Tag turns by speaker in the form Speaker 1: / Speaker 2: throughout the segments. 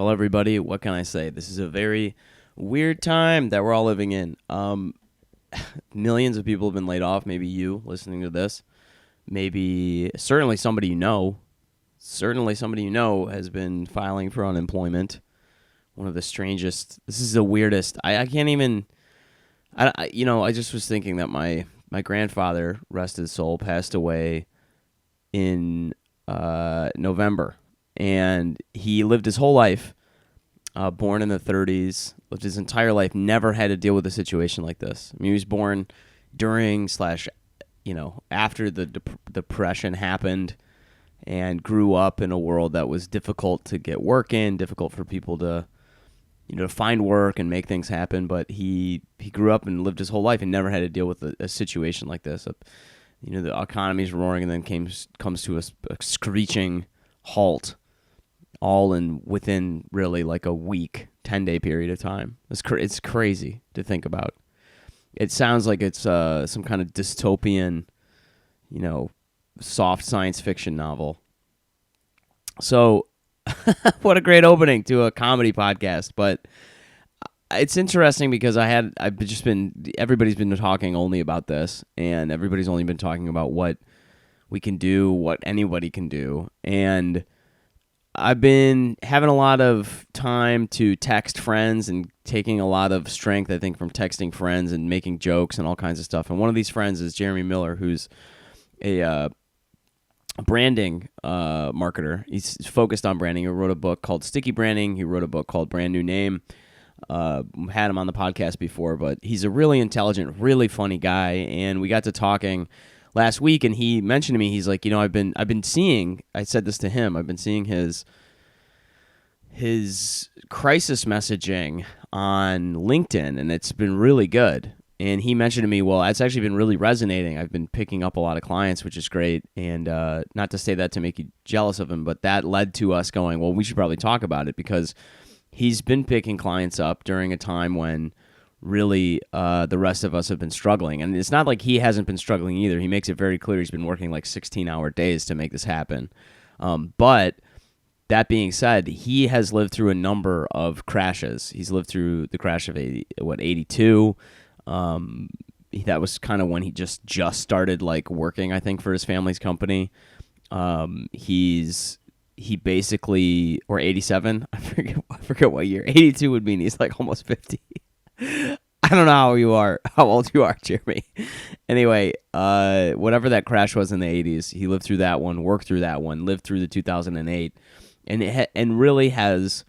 Speaker 1: Well, everybody, what can I say? This is a very weird time that we're all living in. Millions of people have been laid off. Maybe you listening to this. Maybe, certainly somebody you know. Certainly somebody you know has been filing for unemployment. One of the strangest. This is the weirdest. I can't even. I just was thinking that my grandfather, rest his soul, passed away in November. And he lived his whole life, born in the 30s, lived his entire life, never had to deal with a situation like this. I mean, he was born during / after the Depression happened and grew up in a world that was difficult to get work in, difficult for people to, to find work and make things happen. But he grew up and lived his whole life and never had to deal with a situation like this. The economy's roaring and then comes to a screeching halt. All within really like a week, 10-day period of time. It's crazy to think about. It sounds like it's some kind of dystopian, soft science fiction novel. So, what a great opening to a comedy podcast. But it's interesting because everybody's been talking only about this, and everybody's only been talking about what we can do, what anybody can do, and I've been having a lot of time to text friends and taking a lot of strength, I think, from texting friends and making jokes and all kinds of stuff. And one of these friends is Jeremy Miller, who's a branding marketer. He's focused on branding. He wrote a book called Sticky Branding. He wrote a book called Brand New Name. Had him on the podcast before, but he's a really intelligent, really funny guy. And we got to talking last week, and he mentioned to me, he's like, I've been seeing, I said this to him, I've been seeing his crisis messaging on LinkedIn, and it's been really good. And he mentioned to me, well, it's actually been really resonating. I've been picking up a lot of clients, which is great. And not to say that to make you jealous of him, but that led to us going, well, we should probably talk about it, because he's been picking clients up during a time when really the rest of us have been struggling. And it's not like he hasn't been struggling either. He makes it very clear he's been working like 16-hour days to make this happen. But that being said, he has lived through a number of crashes. He's lived through the crash of 82. That was kind of when he just started like working, I think, for his family's company. He basically, or 87, I forget what year. 82 would mean he's like almost 50. I don't know how old you are, Jeremy. Anyway, whatever that crash was in the 80s, he lived through that one, worked through that one, lived through the 2008, and really has,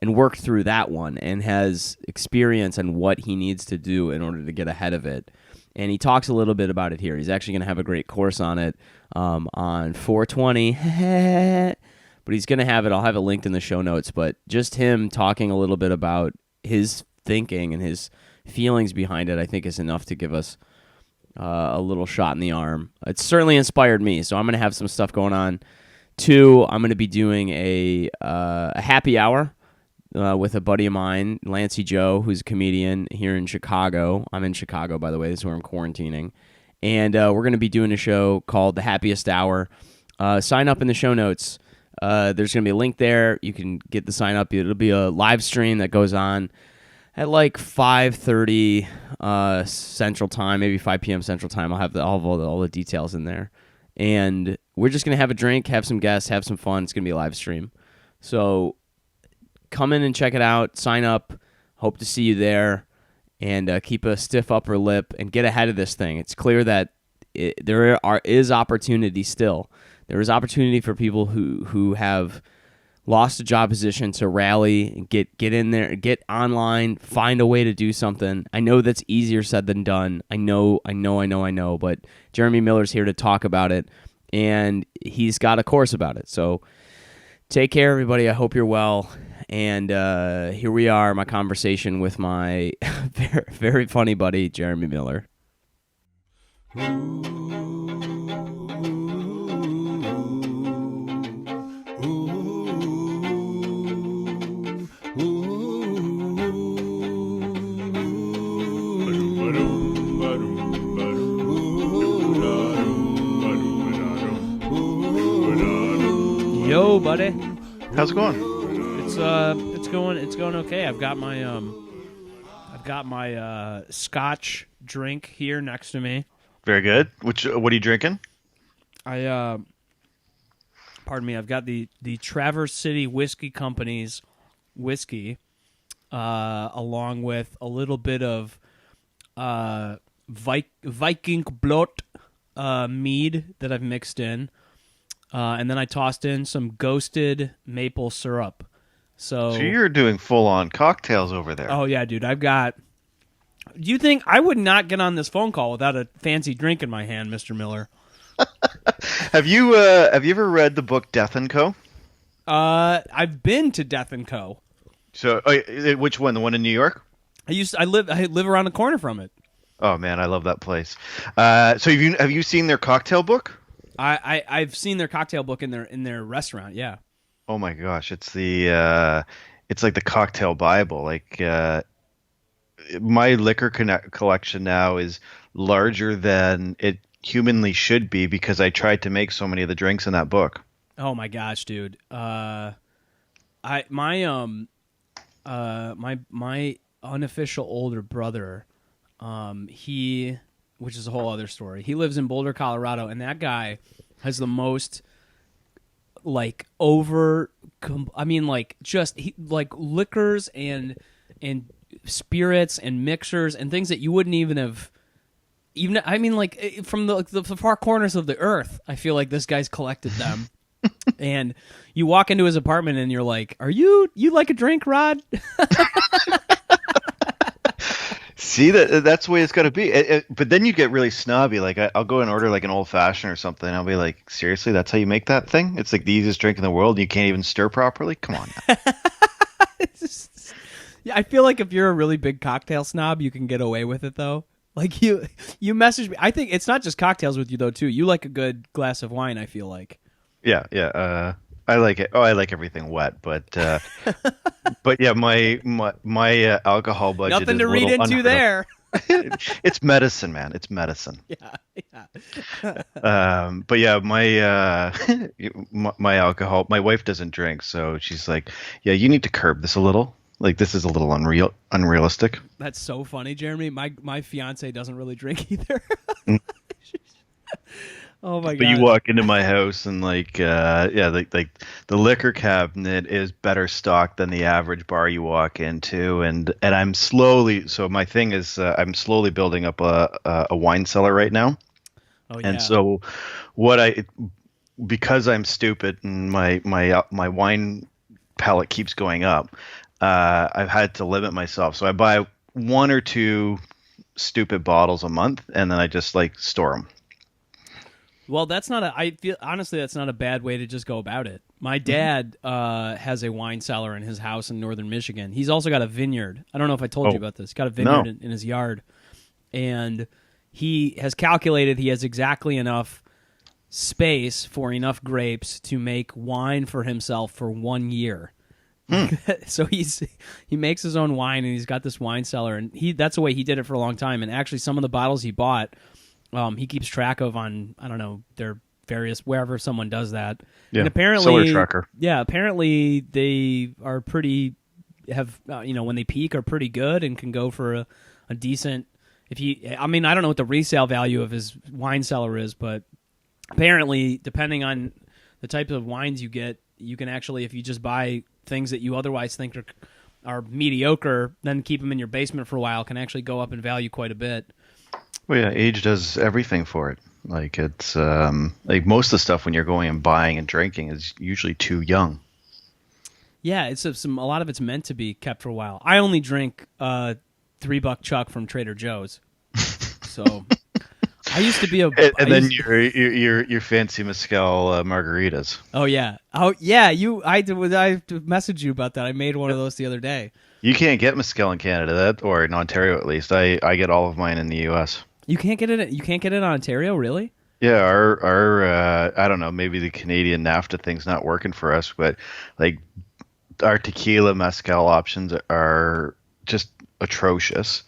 Speaker 1: and worked through that one, and has experience on what he needs to do in order to get ahead of it. And he talks a little bit about it here. He's actually going to have a great course on it on 420. But he's going to have it. I'll have it linked in the show notes. But just him talking a little bit about his thinking and his feelings behind it, I think, is enough to give us a little shot in the arm. It's certainly inspired me, so I'm going to have some stuff going on. 2, I'm going to be doing a happy hour with a buddy of mine, Lancey Joe, who's a comedian here in Chicago. I'm in Chicago, by the way. This is where I'm quarantining. And we're going to be doing a show called The Happiest Hour. Sign up in the show notes. There's going to be a link there. You can get the sign up. It'll be a live stream that goes on at like 5:30 Central Time, maybe 5 p.m. Central Time. I'll have all the details in there. And we're just going to have a drink, have some guests, have some fun. It's going to be a live stream. So come in and check it out. Sign up. Hope to see you there. And keep a stiff upper lip and get ahead of this thing. It's clear that there is opportunity still. There is opportunity for people who have lost a job position to rally and get in there, get online, find a way to do something. I know that's easier said than done. I know, but Jeremy Miller's here to talk about it, and he's got a course about it. So take care, everybody. I hope you're well. And here we are, my conversation with my very, very funny buddy, Jeremy Miller. Yo, buddy.
Speaker 2: How's it going? It's going okay. I've got my Scotch drink here next to me.
Speaker 3: Very good. What are you drinking?
Speaker 2: I pardon me. I've got the Traverse City Whiskey Company's whiskey, along with a little bit of Viking Blot mead that I've mixed in, and then I tossed in some Ghosted maple syrup.
Speaker 3: So
Speaker 2: So,
Speaker 3: you're doing full on cocktails over there.
Speaker 2: oh yeah, dude, I've got. Do you think I would not get on this phone call without a fancy drink in my hand, Mister Miller?
Speaker 3: Have you ever read the book Death and Co?
Speaker 2: I've been to Death and Co.
Speaker 3: So which one? The one in New York?
Speaker 2: I live around the corner from it.
Speaker 3: Oh man, I love that place. So have you seen their cocktail book?
Speaker 2: I've seen their cocktail book in their restaurant. Yeah.
Speaker 3: Oh my gosh, it's like the cocktail Bible. Like my liquor collection now is larger than it humanly should be because I tried to make so many of the drinks in that book.
Speaker 2: Oh my gosh, dude. My unofficial older brother, which is a whole other story. He lives in Boulder, Colorado, and that guy has the most like liquors and spirits and mixers and things that you wouldn't even have. From the far corners of the earth, I feel like this guy's collected them. And you walk into his apartment and you're like, "Are you like a drink, Rod?"
Speaker 3: See, that's the way it's got to be. But then you get really snobby. Like I'll go and order like an old fashioned or something. And I'll be like, seriously, that's how you make that thing? It's like the easiest drink in the world. You can't even stir properly. Come on now.
Speaker 2: Yeah, I feel like if you're a really big cocktail snob, you can get away with it though. Like you message me. I think it's not just cocktails with you though too. You like a good glass of wine, I feel like.
Speaker 3: Yeah, yeah. I like it. Oh, I like everything wet, but but yeah, my alcohol budget
Speaker 2: Nothing
Speaker 3: is
Speaker 2: to
Speaker 3: a
Speaker 2: read
Speaker 3: little
Speaker 2: into there.
Speaker 3: It's medicine, man. It's medicine.
Speaker 2: Yeah.
Speaker 3: But yeah, my alcohol. My wife doesn't drink, so she's like, "Yeah, you need to curb this a little. Like this is a little unrealistic."
Speaker 2: That's so funny, Jeremy. My fiance doesn't really drink either. Oh my
Speaker 3: But you
Speaker 2: god.
Speaker 3: walk into my house and like the liquor cabinet is better stocked than the average bar you walk into, and I'm slowly. So my thing is, I'm slowly building up a wine cellar right now,
Speaker 2: Oh yeah.
Speaker 3: and so because I'm stupid and my wine palate keeps going up, I've had to limit myself. So I buy one or two stupid bottles a month, and then I just like store them.
Speaker 2: Well, I feel honestly that's not a bad way to just go about it. My dad has a wine cellar in his house in northern Michigan. He's also got a vineyard. I don't know if I told you about this. He's got a vineyard
Speaker 3: No.
Speaker 2: in his yard. And he has calculated he has exactly enough space for enough grapes to make wine for himself for 1 year. So he makes his own wine and he's got this wine cellar, and that's the way he did it for a long time. And actually some of the bottles he bought, he keeps track of on, I don't know, their various, wherever someone does that.
Speaker 3: Yeah,
Speaker 2: And apparently,
Speaker 3: solar tracker.
Speaker 2: yeah, apparently they are pretty, when they peak are pretty good and can go for a decent, I don't know what the resale value of his wine cellar is, but apparently depending on the types of wines you get, you can actually, if you just buy things that you otherwise think are mediocre, then keep them in your basement for a while, can actually go up in value quite a bit.
Speaker 3: Well, yeah, age does everything for it. Like it's like most of the stuff when you're going and buying and drinking is usually too young.
Speaker 2: Yeah, it's a lot of it's meant to be kept for a while. I only drink $3 Chuck from Trader Joe's, so I used to be
Speaker 3: And then your fancy mezcal margaritas.
Speaker 2: Oh yeah, I messaged you about that. I made one of those the other day.
Speaker 3: You can't get mezcal in Canada, or in Ontario at least. I get all of mine in the U.S.
Speaker 2: You can't get it. You can't get it in Ontario, really?
Speaker 3: Yeah, our I don't know, maybe the Canadian NAFTA thing's not working for us, but like our tequila mezcal options are just atrocious.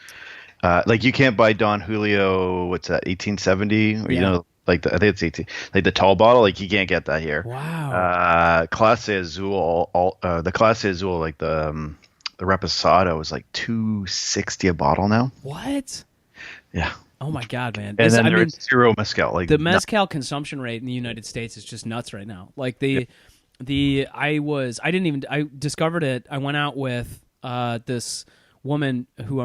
Speaker 3: Like you can't buy Don Julio, what's that, 1870? Or,
Speaker 2: Yeah.
Speaker 3: I think it's 18, like the tall bottle. Like you can't get that here.
Speaker 2: Wow.
Speaker 3: Clase Azul, the Clase Azul, like the Reposado is like 260 a bottle now.
Speaker 2: What?
Speaker 3: Yeah,
Speaker 2: Oh my God, man!
Speaker 3: and then
Speaker 2: I mean,
Speaker 3: there's zero mezcal. Like
Speaker 2: the mezcal consumption rate in the United States is just nuts right now. Like I discovered it. I went out with this woman who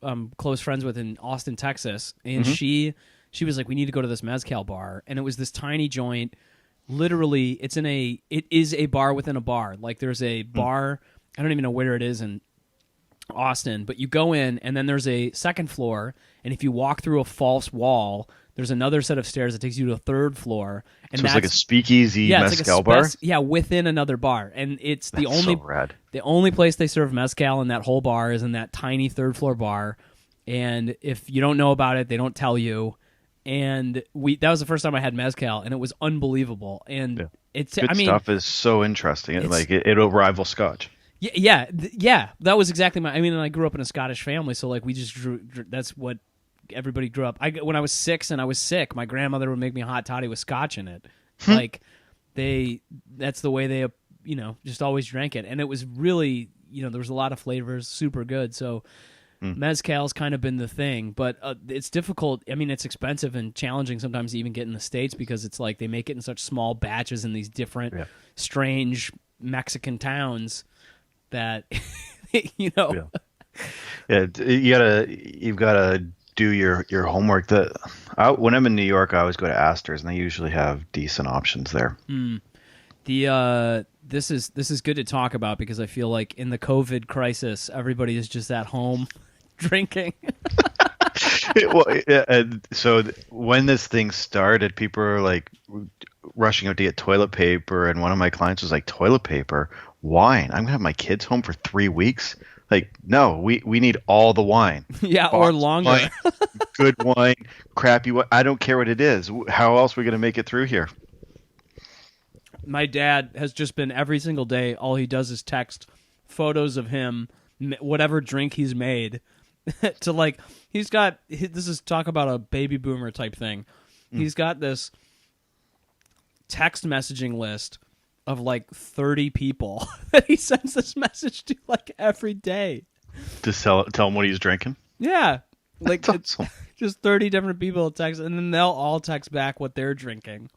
Speaker 2: I'm close friends with in Austin, Texas, and she was like, we need to go to this mezcal bar, and it was this tiny joint. Literally, it is a bar within a bar. Like there's a bar. I don't even know where it is in Austin, but you go in, and then there's a second floor, and if you walk through a false wall, there's another set of stairs that takes you to a third floor, and
Speaker 3: so
Speaker 2: that's
Speaker 3: it's like a speakeasy mezcal bar.
Speaker 2: Yeah, within another bar, and it's
Speaker 3: That's so rad.
Speaker 2: the only place they serve mezcal in that whole bar is in that tiny third floor bar, and if you don't know about it, they don't tell you. And that was the first time I had mezcal, and it was unbelievable. And it's
Speaker 3: Good stuff is so interesting. It'll rival Scotch.
Speaker 2: Yeah. That was exactly my. I mean, and I grew up in a Scottish family, so like we just drew. That's what everybody grew up. When I was 6 and I was sick, my grandmother would make me a hot toddy with Scotch in it. Like that's the way they, just always drank it, and it was really, there was a lot of flavors, super good. So mezcal's kind of been the thing, but it's difficult. I mean, it's expensive and challenging sometimes to even get in the States because it's like they make it in such small batches in these different, strange Mexican towns. That
Speaker 3: Yeah, you've gotta do your homework. When I'm in New York, I always go to Astor's, and they usually have decent options there.
Speaker 2: This is good to talk about because I feel like in the COVID crisis, everybody is just at home drinking.
Speaker 3: So when this thing started, people were like rushing out to get toilet paper, and one of my clients was like, "Toilet paper, wine? I'm gonna have my kids home for 3 weeks." Like, no, we need all the wine.
Speaker 2: Yeah, or longer.
Speaker 3: Wine, good wine, crappy wine. I don't care what it is. How else are we gonna make it through here?
Speaker 2: My dad has just been every single day. All he does is text photos of him, whatever drink he's made, to like. He's got. This is talk about a baby boomer type thing. He's got this text messaging list of like 30 people that he sends this message to like every day.
Speaker 3: To tell him what he's drinking?
Speaker 2: Yeah. Like
Speaker 3: That's awesome.
Speaker 2: Just 30 different people text, and then they'll all text back what they're drinking.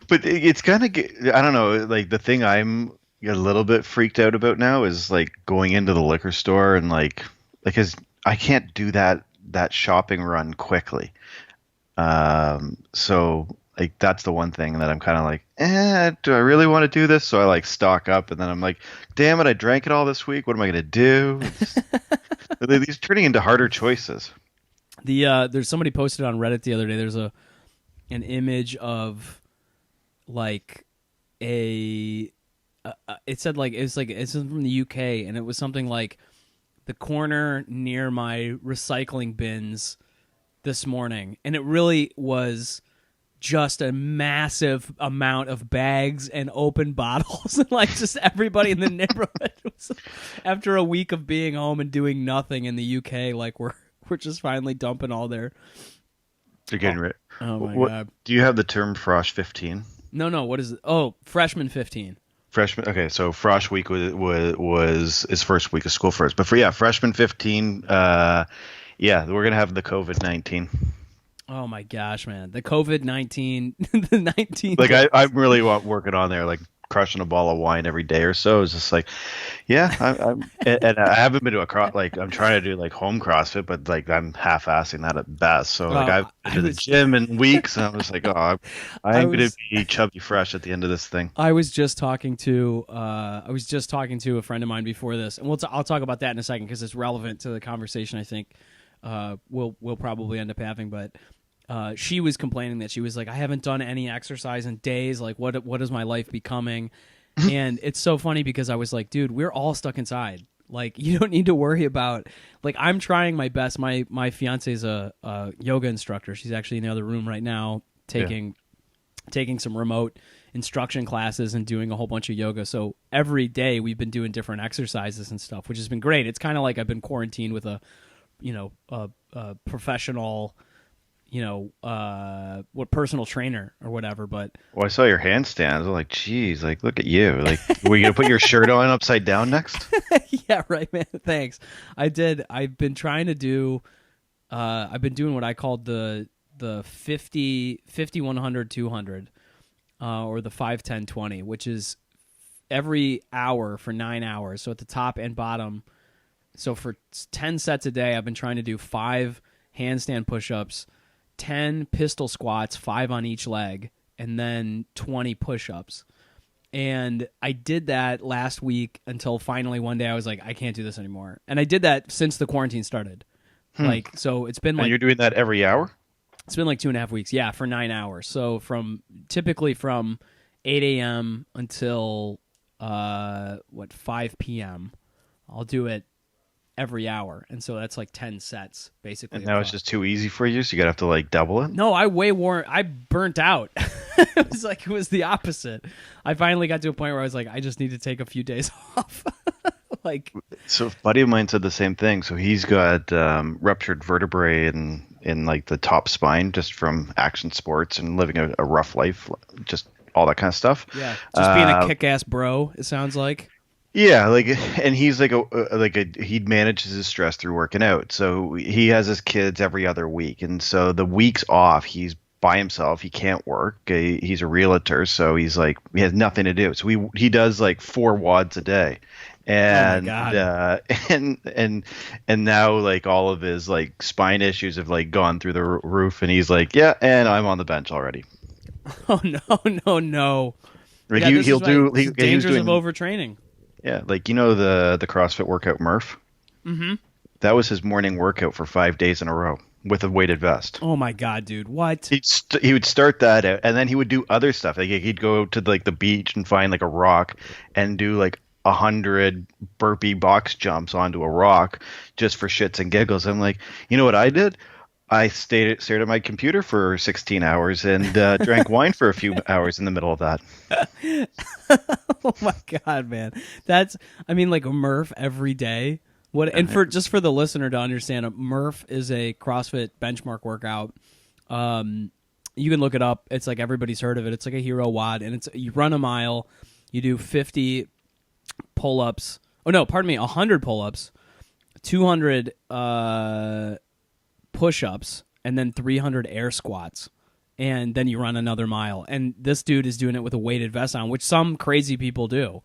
Speaker 3: But it's kind of, I don't know, like the thing I'm a little bit freaked out about now is like going into the liquor store and like, because I can't do that shopping run quickly. So like that's the one thing that I'm kind of like, do I really want to do this? So I like stock up, and then I'm like, damn it, I drank it all this week. What am I going to do? These turning into harder choices.
Speaker 2: There's somebody posted on Reddit the other day. There's an image of like it said like it's from the UK, and it was something like the corner near my recycling bins this morning, and it really was just a massive amount of bags and open bottles, and like just everybody in the neighborhood was, after a week of being home and doing nothing in the UK, like we're just finally dumping all their.
Speaker 3: They're getting rid.
Speaker 2: Oh my God!
Speaker 3: Do you have the term Frosh 15?
Speaker 2: No. What is it? Oh, freshman 15.
Speaker 3: Freshman. Okay, so Frosh week was his first week of school first, but freshman 15. Yeah, we're gonna have the COVID-19.
Speaker 2: Oh my gosh, man! The COVID-19, the 19.
Speaker 3: Like I'm really working on there, like crushing a ball of wine every day or so. It's just like, yeah, and I haven't been to I'm trying to do like home CrossFit, but like I'm half-assing that at best. So like I've been to the gym in weeks, and I'm just like, I'm going to be chubby fresh at the end of this thing.
Speaker 2: I was just talking to a friend of mine before this, and I'll talk about that in a second because it's relevant to the conversation. I think we'll probably end up having, but. She was complaining that she was like, I haven't done any exercise in days. Like, what is my life becoming? And it's so funny because I was like, dude, we're all stuck inside. Like, you don't need to worry about. Like, I'm trying my best. My fiance is a yoga instructor. She's actually in the other room right now taking some remote instruction classes and doing a whole bunch of yoga. So every day we've been doing different exercises and stuff, which has been great. It's kind of like I've been quarantined with a professional what personal trainer or whatever. But
Speaker 3: Well, I saw your handstands. I was like, geez, like look at you. Like, were you gonna put your shirt on upside down next?
Speaker 2: yeah, right, man. Thanks. I did. I've been trying to do. I've been doing what I called the 50 100 200, or the 5 10 20, which is every hour for 9 hours. So at the top and bottom. So for 10 sets a day, I've been trying to do 5 handstand push-ups, 10 pistol squats, 5 on each leg, and then 20 push-ups. And I did that last week until finally one day I was like, I can't do this anymore. And I did that since the quarantine started. Like, so it's been
Speaker 3: And
Speaker 2: like,
Speaker 3: you're doing that every hour?
Speaker 2: it's been like 2.5 weeks. Yeah, for 9 hours. So typically from 8 a.m. until 5 p.m. I'll do it every hour, and so that's like 10 sets basically.
Speaker 3: And now it's just too easy for you, so you gotta have to like double it.
Speaker 2: No, I burnt out. It was the opposite. I finally got to a point where I was like, I just need to take a few days off. Like,
Speaker 3: So a buddy of mine said the same thing. So he's got ruptured vertebrae in like the top spine just from action sports and living a rough life, just all that kind of stuff.
Speaker 2: yeah, just being a kick-ass bro, it sounds like.
Speaker 3: Yeah, like, and he's like he manages his stress through working out. So he has his kids every other week, and so the weeks off, he's by himself. He can't work. He's a realtor, so he's like he has nothing to do. So he does like 4 wads a day, and
Speaker 2: Oh my God.
Speaker 3: and now like all of his like spine issues have like gone through the roof, and he's like, yeah, and I'm on the bench already.
Speaker 2: Oh no.
Speaker 3: Like
Speaker 2: Yeah, this
Speaker 3: he'll
Speaker 2: is
Speaker 3: do
Speaker 2: why- this is
Speaker 3: he was
Speaker 2: dangers
Speaker 3: doing
Speaker 2: of overtraining.
Speaker 3: yeah, like the CrossFit workout Murph.
Speaker 2: Mm-hmm.
Speaker 3: That was his morning workout for 5 days in a row with a weighted vest.
Speaker 2: Oh my God, dude! What?
Speaker 3: He would start that out, and then he would do other stuff. Like he'd go to like the beach and find like a rock and do like 100 burpee box jumps onto a rock just for shits and giggles. I'm like, you know what I did? I stared at my computer for 16 hours and drank wine for a few hours in the middle of that.
Speaker 2: Oh my God, man! Like a Murph every day. What? And for the listener to understand, a Murph is a CrossFit benchmark workout. You can look it up. It's like everybody's heard of it. It's like a hero WOD, and you run a mile, you do 50 pull-ups. Oh no, pardon me, 100 pull-ups, 200 push-ups, and then 300 air squats. And then you run another mile. And this dude is doing it with a weighted vest on, which some crazy people do.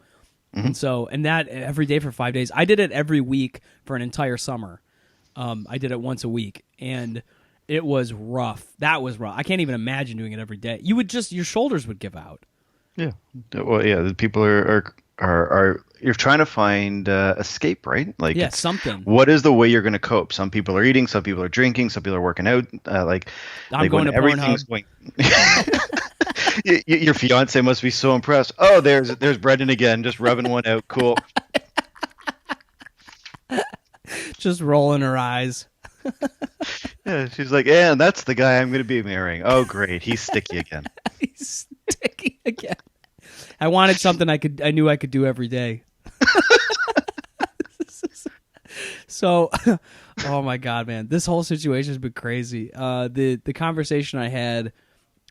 Speaker 2: Mm-hmm. And that every day for 5 days. I did it every week for an entire summer. I did it once a week, and it was rough. That was rough. I can't even imagine doing it every day. Your shoulders would give out.
Speaker 3: Yeah. Well, yeah. The people are you're trying to find escape, right? Like,
Speaker 2: Yeah, something.
Speaker 3: What is the way you're going to cope? Some people are eating, some people are drinking, some people are working out.
Speaker 2: I'm going to
Speaker 3: everything's
Speaker 2: Pornhub.
Speaker 3: going. Your fiance must be so impressed. Oh, there's Brendan again, just rubbing one out. Cool.
Speaker 2: Just rolling her eyes.
Speaker 3: Yeah, she's like, and that's the guy I'm going to be marrying. Oh, great, he's sticky again.
Speaker 2: He's sticky again. I wanted something I knew I could do every day. So, oh my God, man, this whole situation has been crazy. The conversation I had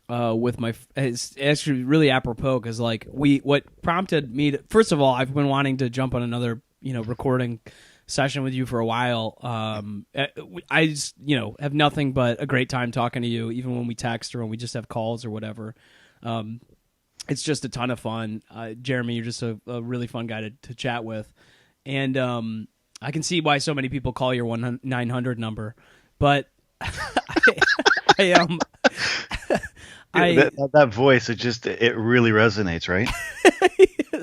Speaker 2: with it's actually really apropos because like what prompted me to, first of all, I've been wanting to jump on another recording session with you for a while. I just have nothing but a great time talking to you, even when we text or when we just have calls or whatever. It's just a ton of fun. Jeremy, you're just a really fun guy to chat with. And I can see why so many people call your 1-900 number. But
Speaker 3: that voice, it really resonates, right?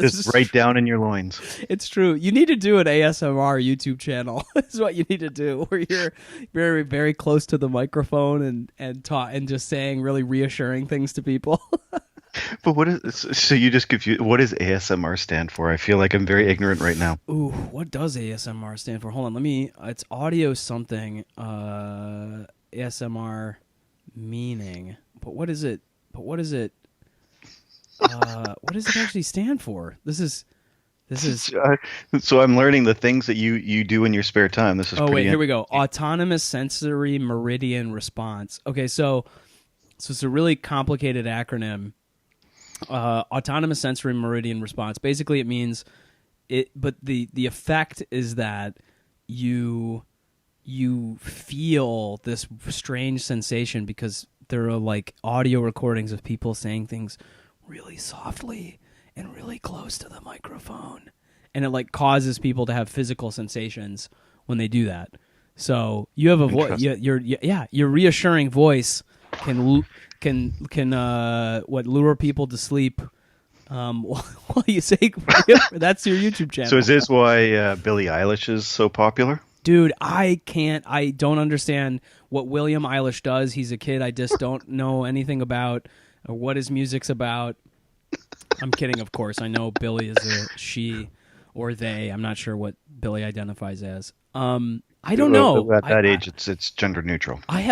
Speaker 3: Just right down in your loins.
Speaker 2: It's true. You need to do an ASMR YouTube channel. Is what you need to do, where you're very, very close to the microphone and talk and just saying really reassuring things to people.
Speaker 3: But so you just confused. What does ASMR stand for? I feel like I'm very ignorant right now.
Speaker 2: Ooh, what does ASMR stand for? Hold on, it's audio something. ASMR meaning. But what is it? What does it actually stand for? This is This is
Speaker 3: So I'm learning the things that you do in your spare time. This is
Speaker 2: Oh wait,
Speaker 3: pretty
Speaker 2: here we go. Autonomous sensory meridian response. Okay, so it's a really complicated acronym. Autonomous sensory meridian response. Basically, it means it, but the effect is that you feel this strange sensation because there are like audio recordings of people saying things really softly and really close to the microphone, and it like causes people to have physical sensations when they do that. So you have a voice. Your reassuring voice can what lure people to sleep. While you say that's your YouTube channel.
Speaker 3: So is this why Billie Eilish is so popular?
Speaker 2: Dude, I don't understand what William Eilish does. He's a kid I just don't know anything about or what his music's about. I'm kidding, of course. I know Billie is a she or they. I'm not sure what Billie identifies as. I don't know.
Speaker 3: At that age, it's gender neutral.
Speaker 2: I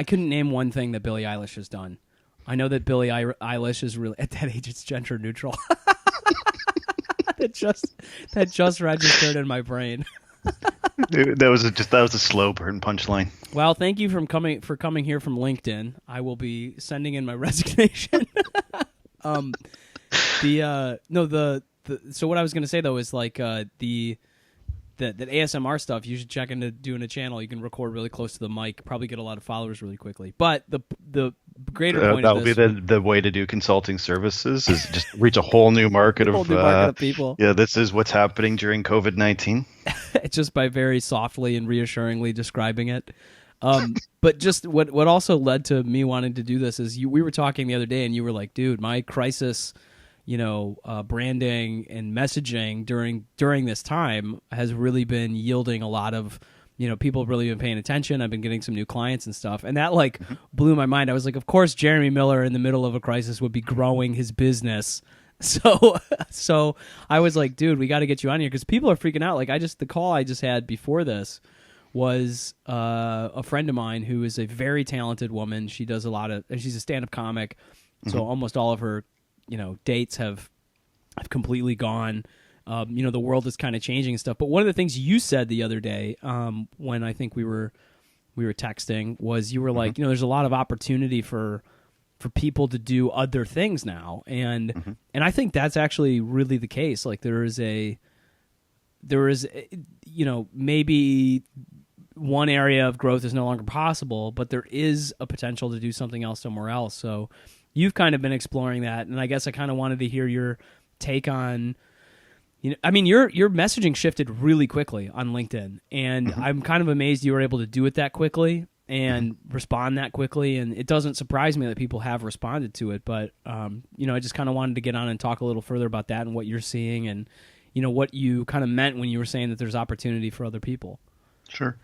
Speaker 2: couldn't name one thing that Billie Eilish has done. I know that Billie Eilish is really at that age. It's gender neutral. that just registered in my brain.
Speaker 3: Dude, that was a slow burn punchline.
Speaker 2: Well, thank you for coming here from LinkedIn. I will be sending in my resignation. So what I was going to say though is like the ASMR stuff. You should check into doing a channel. You can record really close to the mic. Probably get a lot of followers really quickly. But the greater point
Speaker 3: that
Speaker 2: of
Speaker 3: would
Speaker 2: this,
Speaker 3: be the way to do consulting services is just reach a whole new market
Speaker 2: of people.
Speaker 3: Yeah, this is what's happening during COVID-19.
Speaker 2: Just by very softly and reassuringly describing it. But just what also led to me wanting to do this is we were talking the other day and you were like, dude, my crisis, branding and messaging during this time has really been yielding a lot of, people have really been paying attention. I've been getting some new clients and stuff. And that like blew my mind. I was like, of course, Jeremy Miller in the middle of a crisis would be growing his business. So I was like, dude, we got to get you on here because people are freaking out. Like the call I just had before this was a friend of mine who is a very talented woman. She does and she's a stand-up comic. So almost all of her, dates have completely gone. The world is kind of changing and stuff. But one of the things you said the other day, when I think we were texting, was you were like, there's a lot of opportunity for people to do other things now, and I think that's actually really the case. Like there is maybe one area of growth is no longer possible, but there is a potential to do something else somewhere else. So you've kind of been exploring that, and I guess I kind of wanted to hear your take on. Your messaging shifted really quickly on LinkedIn, and I'm kind of amazed you were able to do it that quickly and respond that quickly. And it doesn't surprise me that people have responded to it, but I just kind of wanted to get on and talk a little further about that and what you're seeing and what you kind of meant when you were saying that there's opportunity for other people.
Speaker 3: Sure.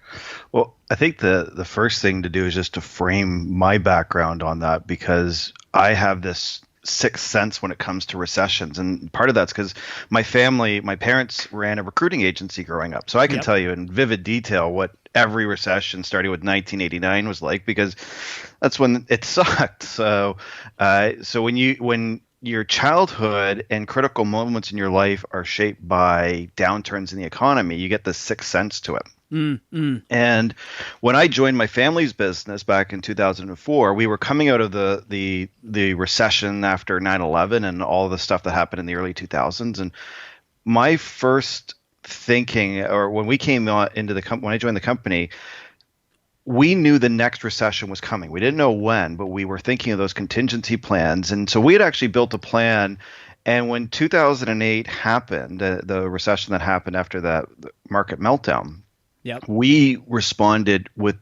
Speaker 3: Well, I think the first thing to do is just to frame my background on that, because I have this sixth sense when it comes to recessions. And part of that's because my parents ran a recruiting agency growing up. So I can tell you in vivid detail what every recession starting with 1989 was like, because that's when it sucked. So when your childhood and critical moments in your life are shaped by downturns in the economy, you get this sixth sense to it. And when I joined my family's business back in 2004, we were coming out of the recession after 9/11 and all the stuff that happened in the early 2000s. And my first thinking, or when we came into when I joined the company, we knew the next recession was coming. We didn't know when, but we were thinking of those contingency plans. And so we had actually built a plan. And when 2008 happened, the recession that happened after that market meltdown, we responded with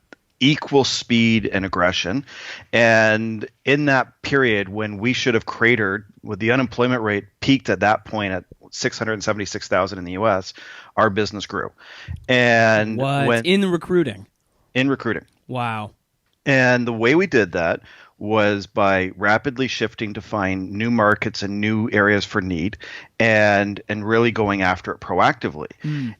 Speaker 3: equal speed and aggression. And in that period, when we should have cratered, with the unemployment rate peaked at that point at 676,000 in the U.S., our business grew. And
Speaker 2: in recruiting?
Speaker 3: In recruiting.
Speaker 2: Wow.
Speaker 3: And the way we did that was by rapidly shifting to find new markets and new areas for need, and really going after it proactively.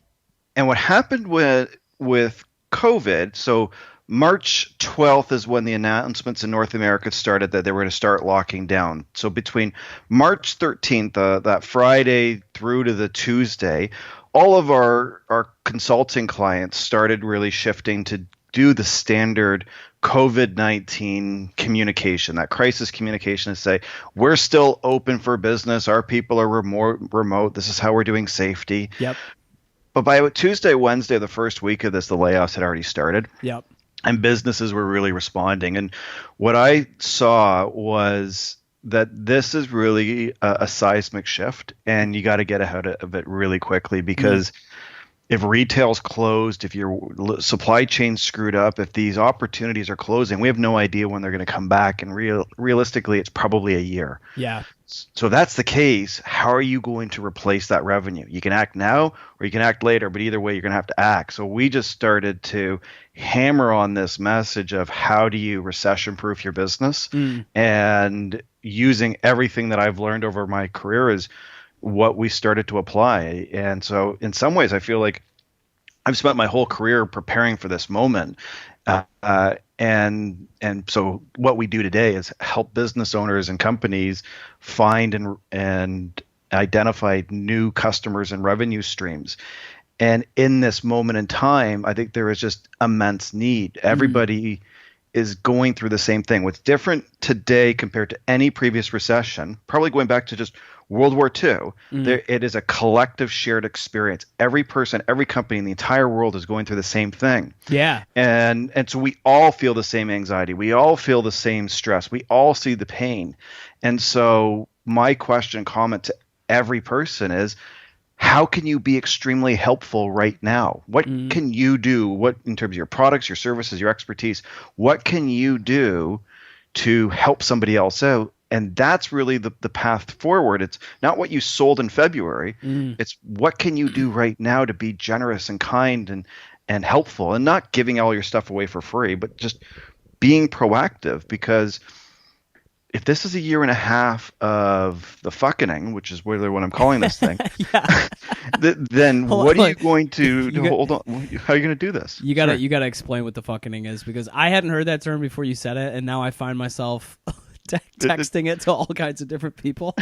Speaker 3: And what happened with COVID, so March 12th is when the announcements in North America started that they were going to start locking down. So between March 13th, that Friday through to the Tuesday, all of our consulting clients started really shifting to do the standard COVID-19 communication, that crisis communication, to say, we're still open for business. Our people are remote. This is how we're doing safety.
Speaker 2: Yep.
Speaker 3: But by Tuesday, Wednesday, the first week of this, the layoffs had already started.
Speaker 2: Yep.
Speaker 3: And businesses were really responding. And what I saw was that this is really a seismic shift, and you got to get ahead of it really quickly, because if retail's closed, if your supply chain's screwed up, if these opportunities are closing, we have no idea when they're going to come back. And realistically, it's probably a year.
Speaker 2: Yeah.
Speaker 3: So if that's the case, how are you going to replace that revenue? You can act now or you can act later, but either way, you're going to have to act. So we just started to hammer on this message of how do you recession-proof your business, and using everything that I've learned over my career is what we started to apply. And so in some ways, I feel like I've spent my whole career preparing for this moment. And so what we do today is help business owners and companies find and identify new customers and revenue streams. And in this moment in time, I think there is just immense need. Everybody is going through the same thing. What's different today compared to any previous recession, probably going back to just World War II, it is a collective shared experience. Every person, every company in the entire world is going through the same thing.
Speaker 2: Yeah.
Speaker 3: And so we all feel the same anxiety. We all feel the same stress. We all see the pain. And so my question, comment to every person is, how can you be extremely helpful right now? What can you do? What, in terms of your products, your services, your expertise, what can you do to help somebody else out? And that's really the path forward. It's not what you sold in February. It's what can you do right now to be generous and kind and helpful, and not giving all your stuff away for free, but just being proactive. Because if this is a year and a half of the fucking, which is really what I'm calling this thing, then what are you going to hold on? How are you going to do this?
Speaker 2: You gotta explain what the fucking is, because I hadn't heard that term before you said it, and now I find myself texting it to all kinds of different people.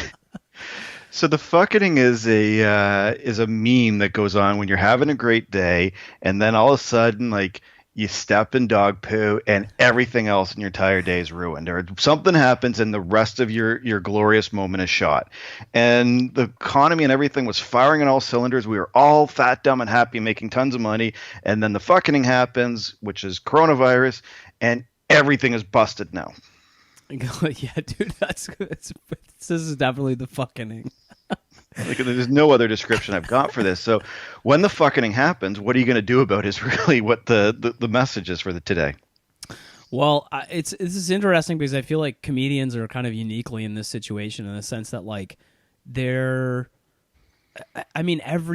Speaker 3: So the fucking is a meme that goes on when you're having a great day, and then all of a sudden, like, you step in dog poo and everything else in your entire day is ruined, or something happens and the rest of your glorious moment is shot. And the economy and everything was firing on all cylinders. We were all fat, dumb, and happy, making tons of money. And then the fucking happens, which is coronavirus, and everything is busted now.
Speaker 2: Yeah, dude, this is definitely the fucking.
Speaker 3: Like, there's no other description I've got for this. So when the fucking happens, what are you going to do about it is really what the message is for today.
Speaker 2: Well, this is interesting because I feel like comedians are kind of uniquely in this situation, in the sense that, like, every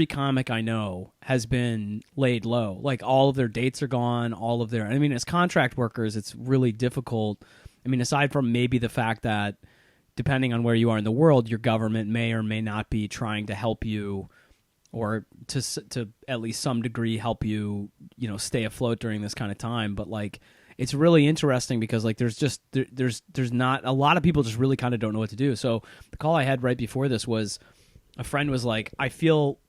Speaker 2: comic I know has been laid low. Like, all of their dates are gone, as contract workers, it's really difficult. I mean, aside from maybe the fact that, depending on where you are in the world, your government may or may not be trying to help you, or to at least some degree help you, stay afloat during this kind of time. But, like, it's really interesting because, like, there's not a lot of people just really kind of don't know what to do. So the call I had right before this was, a friend was like, I feel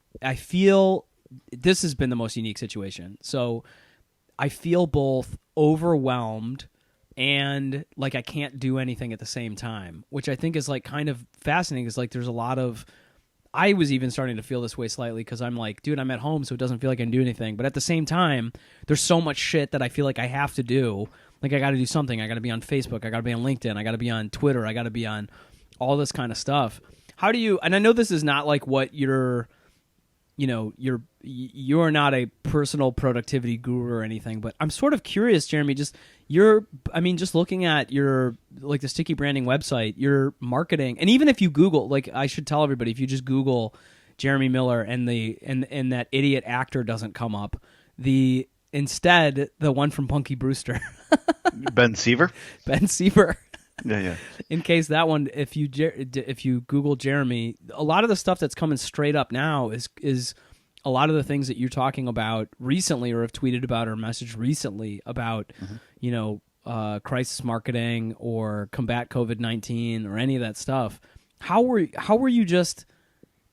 Speaker 2: this has been the most unique situation. So I feel both overwhelmed and like I can't do anything at the same time, which I think is, like, kind of fascinating. Is, like, there's a lot of, I was even starting to feel this way slightly, because I'm like, dude, I'm at home, so it doesn't feel like I can do anything. But at the same time, there's so much shit that I feel like I have to do. Like, I got to do something. I got to be on Facebook. I got to be on LinkedIn. I got to be on Twitter. I got to be on all this kind of stuff. How do you, and I know this is not like what you're not a personal productivity guru or anything, but I'm sort of curious, Jeremy, just looking at your, like, the Sticky Branding website, your marketing, and even if you Google, like, I should tell everybody, if you just Google Jeremy Miller and that idiot actor doesn't come up, instead the one from Punky Brewster.
Speaker 3: Ben Seaver?
Speaker 2: Ben Seaver.
Speaker 3: Yeah.
Speaker 2: In case that one, if you Google Jeremy, a lot of the stuff that's coming straight up now is a lot of the things that you're talking about recently, or have tweeted about or messaged recently about, crisis marketing or combat COVID-19 or any of that stuff. How were you just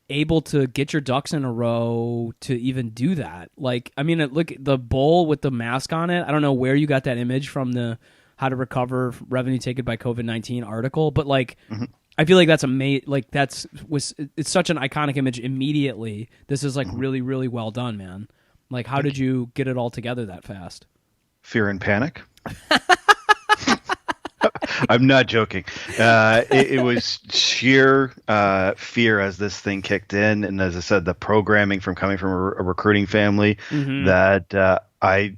Speaker 2: able to get your ducks in a row to even do that? Like, I mean, look, the bowl with the mask on it. I don't know where you got that image from, the How to Recover Revenue Taken by COVID-19 article, but like, I feel like that's it's such an iconic image immediately. This is like really, really well done, man. Like, how did you get it all together that fast?
Speaker 3: Fear and panic. I'm not joking. It was sheer fear as this thing kicked in, and as I said, the programming from coming from a recruiting family that I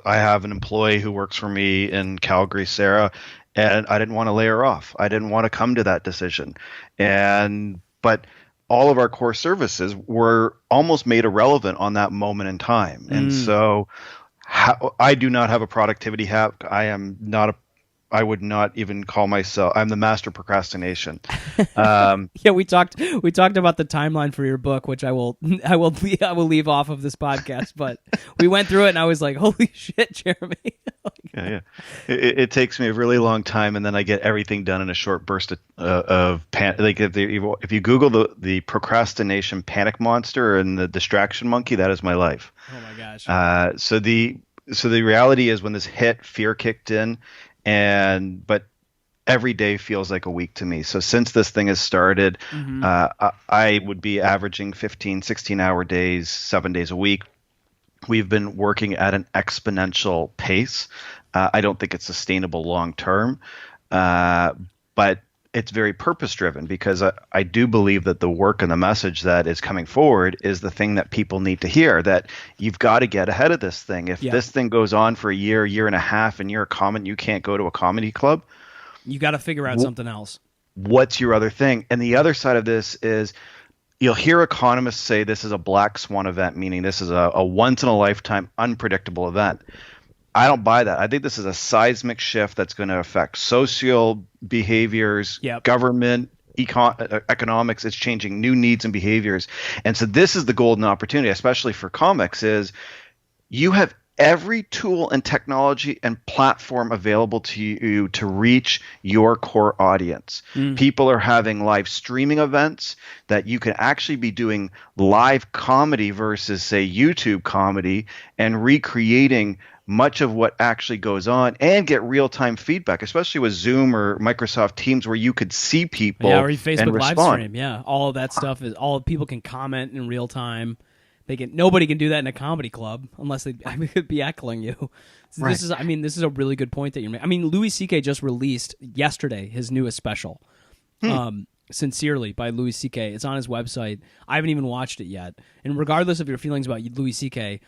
Speaker 3: have an employee who works for me in Calgary, Sarah, and I didn't want to lay her off. I didn't want to come to that decision, but all of our core services were almost made irrelevant on that moment in time, and so I do not have a productivity hack. I would not even call myself. I'm the master of procrastination.
Speaker 2: Yeah, we talked about the timeline for your book, which I will leave off of this podcast. But we went through it, and I was like, "Holy shit, Jeremy!"
Speaker 3: Yeah. It takes me a really long time, and then I get everything done in a short burst of panic. Like if you Google the procrastination panic monster and the distraction monkey, that is my life.
Speaker 2: Oh my gosh.
Speaker 3: So the reality is, when this hit, fear kicked in. But every day feels like a week to me. So since this thing has started, I would be averaging 15, 16-hour days, 7 days a week. We've been working at an exponential pace. I don't think it's sustainable long term, but it's very purpose-driven, because I do believe that the work and the message that is coming forward is the thing that people need to hear, that you've got to get ahead of this thing. If this thing goes on for a year and a half, and you're a comic, you can't go to a comedy club,
Speaker 2: you got to figure out something else.
Speaker 3: What's your other thing? And the other side of this is, you'll hear economists say this is a black swan event, meaning this is a once-in-a-lifetime, unpredictable event. I don't buy that. I think this is a seismic shift that's going to affect social behaviors, government, economics. It's changing new needs and behaviors. And so this is the golden opportunity, especially for comics, is you have every tool and technology and platform available to you to reach your core audience. People are having live streaming events that you can actually be doing live comedy versus, say, YouTube comedy, and recreating much of what actually goes on, and get real-time feedback, especially with Zoom or Microsoft Teams, where you could see people
Speaker 2: or Facebook
Speaker 3: and
Speaker 2: live
Speaker 3: respond.
Speaker 2: stream. Yeah, all of that stuff is all people can comment in real time. Nobody can do that in a comedy club unless they could be heckling you. So this is a really good point that you're making. I mean, Louis C.K. just released yesterday his newest special. Sincerely, by Louis C.K. It's on his website. I haven't even watched it yet. And regardless of your feelings about Louis C.K.,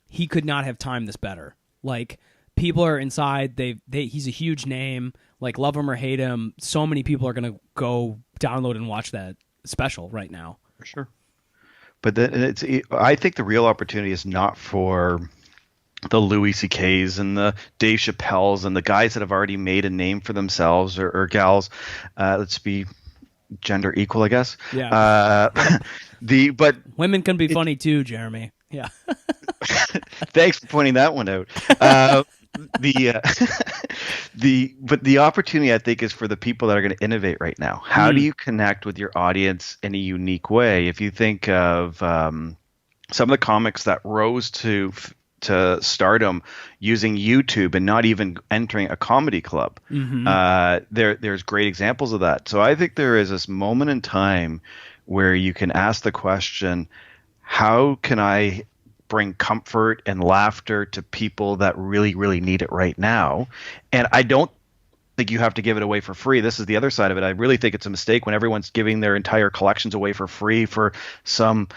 Speaker 2: he could not have timed this better. Like, people are inside. He's a huge name. Like, love him or hate him, so many people are going to go download and watch that special right now.
Speaker 3: For sure. But I think the real opportunity is not for the Louis C.K.'s and the Dave Chappelle's and the guys that have already made a name for themselves, or gals. Let's be gender equal, I guess.
Speaker 2: Yeah.
Speaker 3: But
Speaker 2: women can be funny too, Jeremy. Yeah.
Speaker 3: Thanks for pointing that one out. But the opportunity, I think, is for the people that are going to innovate right now. How do you connect with your audience in a unique way? If you think of some of the comics that rose to stardom using YouTube and not even entering a comedy club, there's great examples of that. So I think there is this moment in time where you can ask the question, how can I bring comfort and laughter to people that really, really need it right now? And I don't think you have to give it away for free. This is the other side of it. I really think it's a mistake when everyone's giving their entire collections away for free for some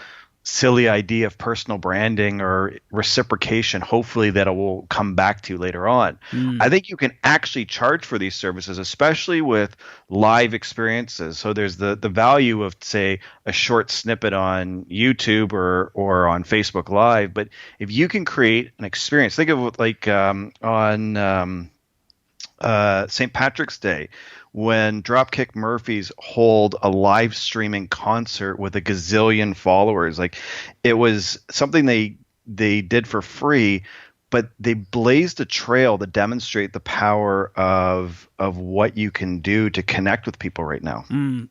Speaker 3: silly idea of personal branding or reciprocation, hopefully, that it will come back to later on. I think you can actually charge for these services, especially with live experiences. So there's the value of, say, a short snippet on YouTube or on Facebook Live. But if you can create an experience, think of like on St. Patrick's Day, when Dropkick Murphys hold a live streaming concert with a gazillion followers. Like, it was something they did for free, but they blazed a trail to demonstrate the power of what you can do to connect with people right now.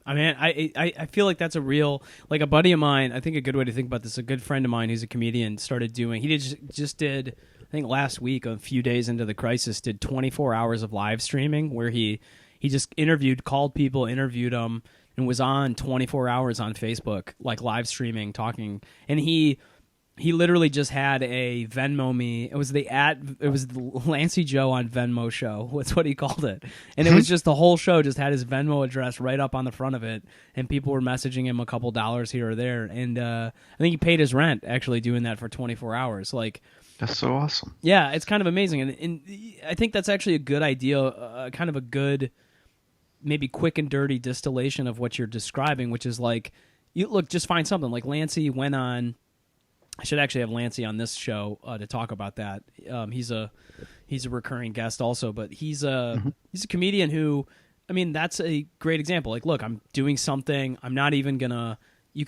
Speaker 2: I mean, I feel like that's a real, like, a buddy of mine. I think a good way to think about this, a good friend of mine who's a comedian started doing. He just did, I think last week, a few days into the crisis, did 24 hours of live streaming where he just called people, interviewed them, and was on 24 hours on Facebook, like live streaming, talking, and he literally just had a Venmo me. It was the Lancey Joe on Venmo show. That's what he called it. And it was just the whole show just had his Venmo address right up on the front of it. And people were messaging him a couple dollars here or there. And I think he paid his rent actually doing that for 24 hours. Like,
Speaker 3: that's so awesome.
Speaker 2: Yeah, it's kind of amazing. And I think that's actually a good idea, kind of a good, maybe quick and dirty distillation of what you're describing, which is like, just find something. Like Lancey went on. I should actually have Lancey on this show to talk about that. He's a recurring guest also, but he's a comedian who, I mean, that's a great example. Like, look, I'm doing something. I'm not even gonna.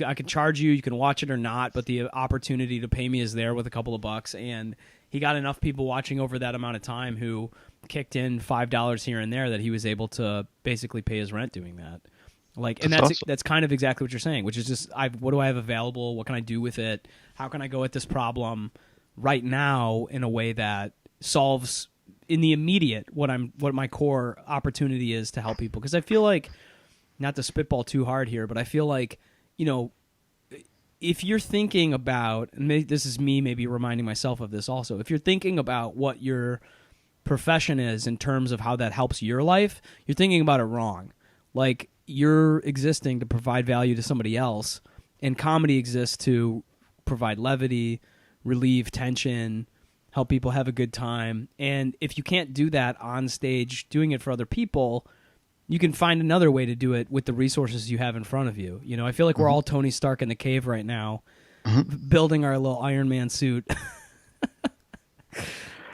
Speaker 2: I can charge you. You can watch it or not, but the opportunity to pay me is there with a couple of bucks. And he got enough people watching over that amount of time who kicked in $5 here and there that he was able to basically pay his rent doing that. Like, and that's kind of exactly what you're saying, which is just, what do I have available? What can I do with it? How can I go at this problem right now in a way that solves in the immediate what my core opportunity is to help people? Because I feel like, not to spitball too hard here, but I feel like, if you're thinking about, and this is me maybe reminding myself of this also, if you're thinking about what your profession is in terms of how that helps your life, you're thinking about it wrong. Like, you're existing to provide value to somebody else, and comedy exists to provide levity, relieve tension, help people have a good time. And if you can't do that on stage doing it for other people, you can find another way to do it with the resources you have in front of you. I feel like we're all Tony Stark in the cave right now, building our little Iron Man suit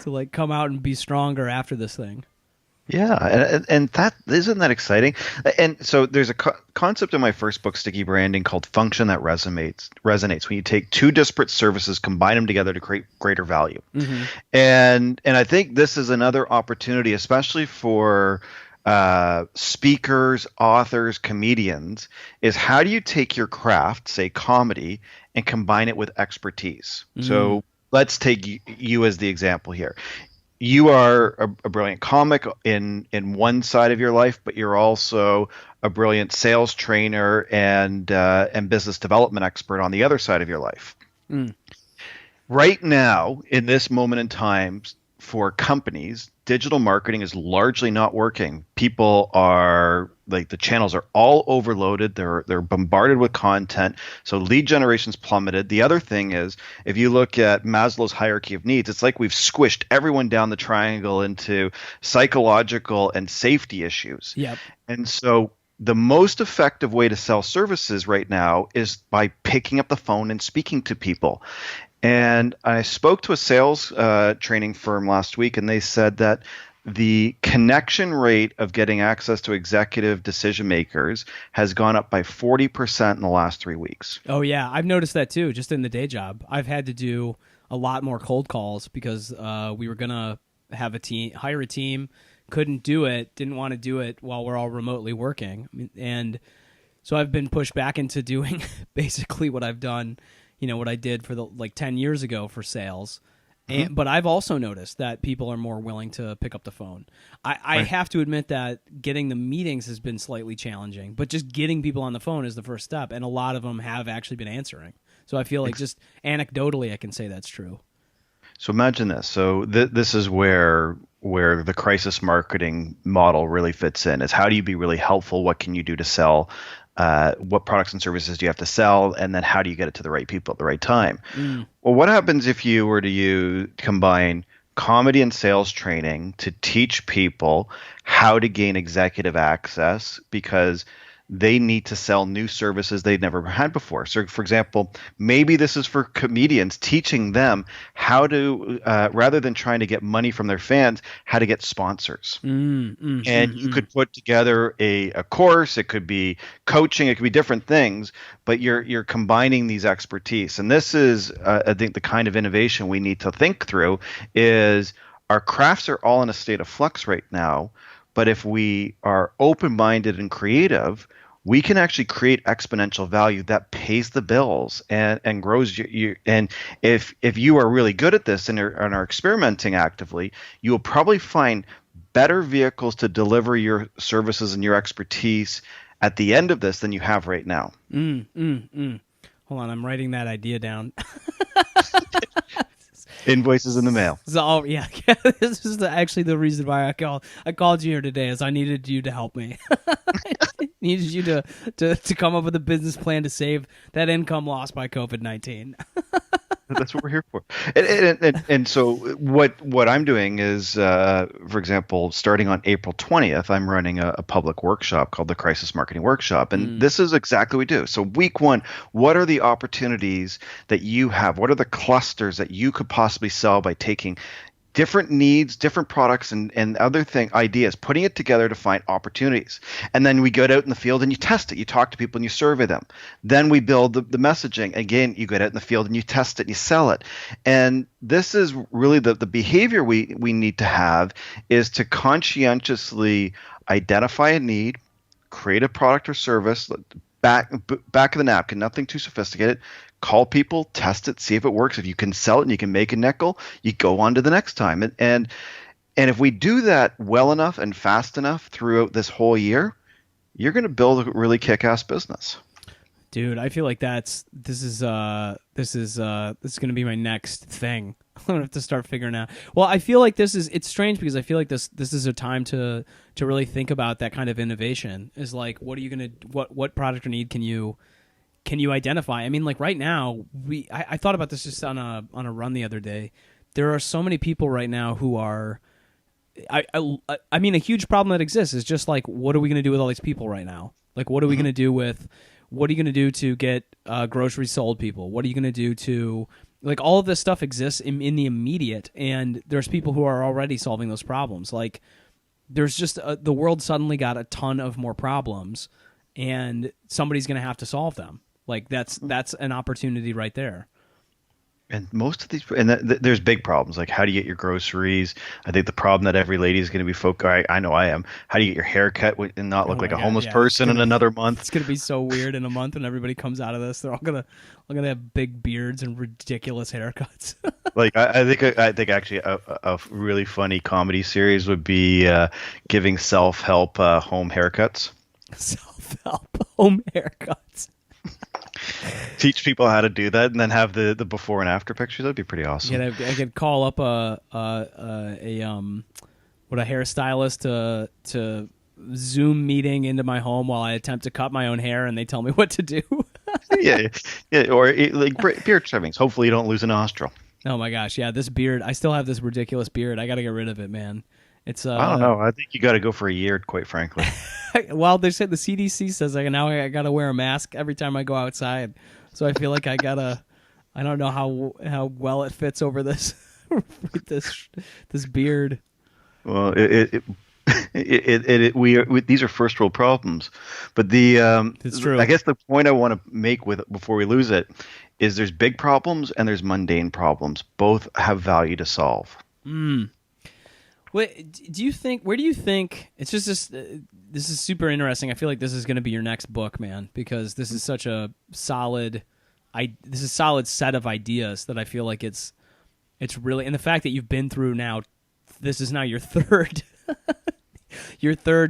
Speaker 2: to like come out and be stronger after this thing.
Speaker 3: Yeah, and that isn't that exciting. And so there's a concept in my first book, Sticky Branding, called function that resonates. When you take two disparate services, combine them together to create greater value. And I think this is another opportunity, especially for speakers, authors, comedians, is how do you take your craft, say comedy, and combine it with expertise? So let's take you as the example here. You are a brilliant comic in one side of your life, but you're also a brilliant sales trainer and business development expert on the other side of your life. Right now, in this moment in time, for companies, digital marketing is largely not working. People are like, the channels are all overloaded. They're bombarded with content. So lead generation's plummeted. The other thing is, if you look at Maslow's hierarchy of needs, it's like we've squished everyone down the triangle into psychological and safety issues.
Speaker 2: Yep.
Speaker 3: And so the most effective way to sell services right now is by picking up the phone and speaking to people. And I spoke to a sales training firm last week, and they said that the connection rate of getting access to executive decision makers has gone up by 40% in the last 3 weeks.
Speaker 2: Oh, yeah. I've noticed that, too, just in the day job. I've had to do a lot more cold calls because we were going to have hire a team, couldn't do it, didn't want to do it while we're all remotely working. And so I've been pushed back into doing basically what I've done, what I did for 10 years ago for sales. But I've also noticed that people are more willing to pick up the phone. I have to admit that getting the meetings has been slightly challenging, but just getting people on the phone is the first step, and a lot of them have actually been answering. So I feel like just anecdotally I can say that's true.
Speaker 3: So imagine this. So this is where the crisis marketing model really fits in, is how do you be really helpful? What can you do to sell? What products and services do you have to sell, and then how do you get it to the right people at the right time? Well, what happens if you were to combine comedy and sales training to teach people how to gain executive access? Because they need to sell new services they've never had before. So, for example, maybe this is for comedians, teaching them how to, rather than trying to get money from their fans, how to get sponsors. And you could put together a course. It could be coaching. It could be different things, but you're combining these expertise. And this is, I think, the kind of innovation we need to think through. Is our crafts are all in a state of flux right now, but if we are open-minded and creative, we can actually create exponential value that pays the bills and grows you. And if you are really good at this and are experimenting actively, you will probably find better vehicles to deliver your services and your expertise at the end of this than you have right now.
Speaker 2: Hold on, I'm writing that idea down.
Speaker 3: Invoices in the mail.
Speaker 2: So, yeah, this is actually the reason why I called you here today, is I needed you to help me. I needed you to come up with a business plan to save that income lost by COVID-19.
Speaker 3: That's what we're here for. And so what I'm doing is, for example, starting on April 20th, I'm running a public workshop called the Crisis Marketing Workshop. And this is exactly what we do. So week one, what are the opportunities that you have? What are the clusters that you could possibly sell by taking different needs, different products, and other ideas, putting it together to find opportunities. And then we go out in the field and you test it. You talk to people and you survey them. Then we build the messaging. Again, you go out in the field and you test it and you sell it. And this is really the behavior we need to have, is to conscientiously identify a need, create a product or service, back of the napkin, nothing too sophisticated. Call people, test it, see if it works. If you can sell it and you can make a nickel, you go on to the next time. And if we do that well enough and fast enough throughout this whole year, you're going to build a really kick-ass business.
Speaker 2: Dude, I feel like this is going to be my next thing. I'm going to have to start figuring out. Well, I feel like it's strange because I feel like this is a time to really think about that kind of innovation. Is like, what are you going to, what product or need can you identify? I mean, like right now, I thought about this just on a run the other day. There are so many people right now who are, I mean, a huge problem that exists is just like, what are we going to do with all these people right now? Like, what are we going to do what are you going to do to get groceries sold people? What are you going to do to, like, all of this stuff exists in the immediate, and there's people who are already solving those problems. Like, there's just, the world suddenly got a ton of more problems, and somebody's going to have to solve them. Like, that's an opportunity right there.
Speaker 3: And most of these, there's big problems, like how do you get your groceries? I think the problem that every lady is going to be focused. I know I am. How do you get your hair cut and not look like a homeless person in another month?
Speaker 2: It's going to be so weird in a month when everybody comes out of this. They're all gonna have big beards and ridiculous haircuts.
Speaker 3: Like I think actually a really funny comedy series would be giving self-help home haircuts.
Speaker 2: Self-help home haircuts.
Speaker 3: Teach people how to do that, and then have the before and after pictures. That'd be pretty awesome.
Speaker 2: Yeah, I could call up a hairstylist to Zoom meeting into my home while I attempt to cut my own hair, and they tell me what to do.
Speaker 3: yeah, or like beard trimmings. Hopefully, you don't lose a nostril.
Speaker 2: Oh my gosh, yeah, this beard. I still have this ridiculous beard. I got to get rid of it, man. It's
Speaker 3: I don't know. I think you got to go for a year, quite frankly.
Speaker 2: Well, they said the CDC says I got to wear a mask every time I go outside, so I feel like I gotta. I don't know how well it fits over this this beard.
Speaker 3: Well, these are first world problems, but
Speaker 2: it's true.
Speaker 3: I guess the point I want to make before we lose it is there's big problems and there's mundane problems. Both have value to solve.
Speaker 2: Wait, where do you think, it's just this is super interesting. I feel like this is going to be your next book, man, because this is such a solid set of ideas that I feel like it's really, and the fact that you've been through now, this is now your third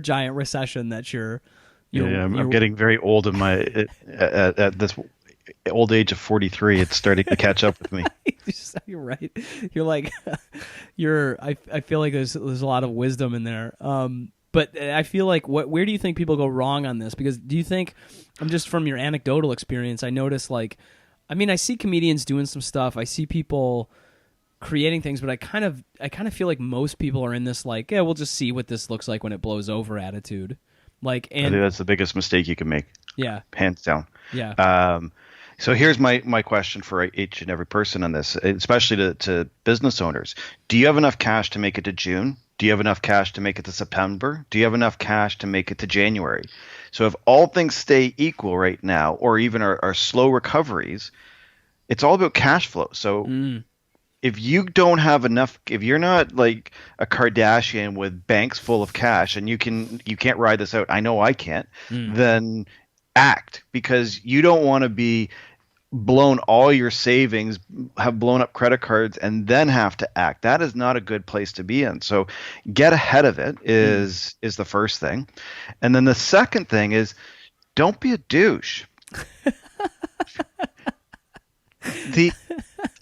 Speaker 2: giant recession that
Speaker 3: I'm getting very old in my at this old age of 43. It's starting to catch up with me.
Speaker 2: You're right. You're like, I feel like there's a lot of wisdom in there. But I feel like, where do you think people go wrong on this? Because do you think, just from your anecdotal experience, I notice, like, I mean, I see comedians doing some stuff. I see people creating things, but I kind of feel like most people are in this, like, yeah, we'll just see what this looks like when it blows over attitude. Like,
Speaker 3: I think
Speaker 2: and
Speaker 3: that's the biggest mistake you can make,
Speaker 2: yeah,
Speaker 3: hands down.
Speaker 2: yeah.
Speaker 3: So here's my question for each and every person on this, especially to business owners. Do you have enough cash to make it to June? Do you have enough cash to make it to September? Do you have enough cash to make it to January? So if all things stay equal right now, or even are slow recoveries, it's all about cash flow. So if you don't have enough, if you're not like a Kardashian with banks full of cash and you can't ride this out, I know I can't, then act, because you don't want to be blown all your savings, have blown up credit cards, and then have to act. That is not a good place to be in. So get ahead of it is the first thing. And then the second thing is, don't be a douche.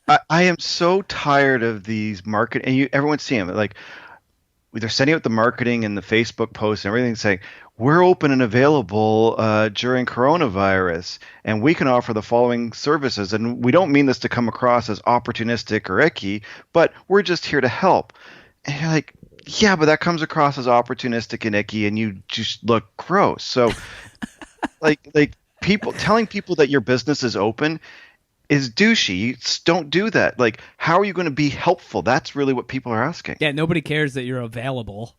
Speaker 3: I am so tired of these market, and everyone's seeing it. Like, they're sending out the marketing and the Facebook posts and everything saying, we're open and available during coronavirus, and we can offer the following services. And we don't mean this to come across as opportunistic or icky, but we're just here to help. And you're like, yeah, but that comes across as opportunistic and icky, and you just look gross. So, like people telling people that your business is open is douchey. You just don't do that. Like, how are you going to be helpful? That's really what people are asking.
Speaker 2: Yeah, nobody cares that you're available.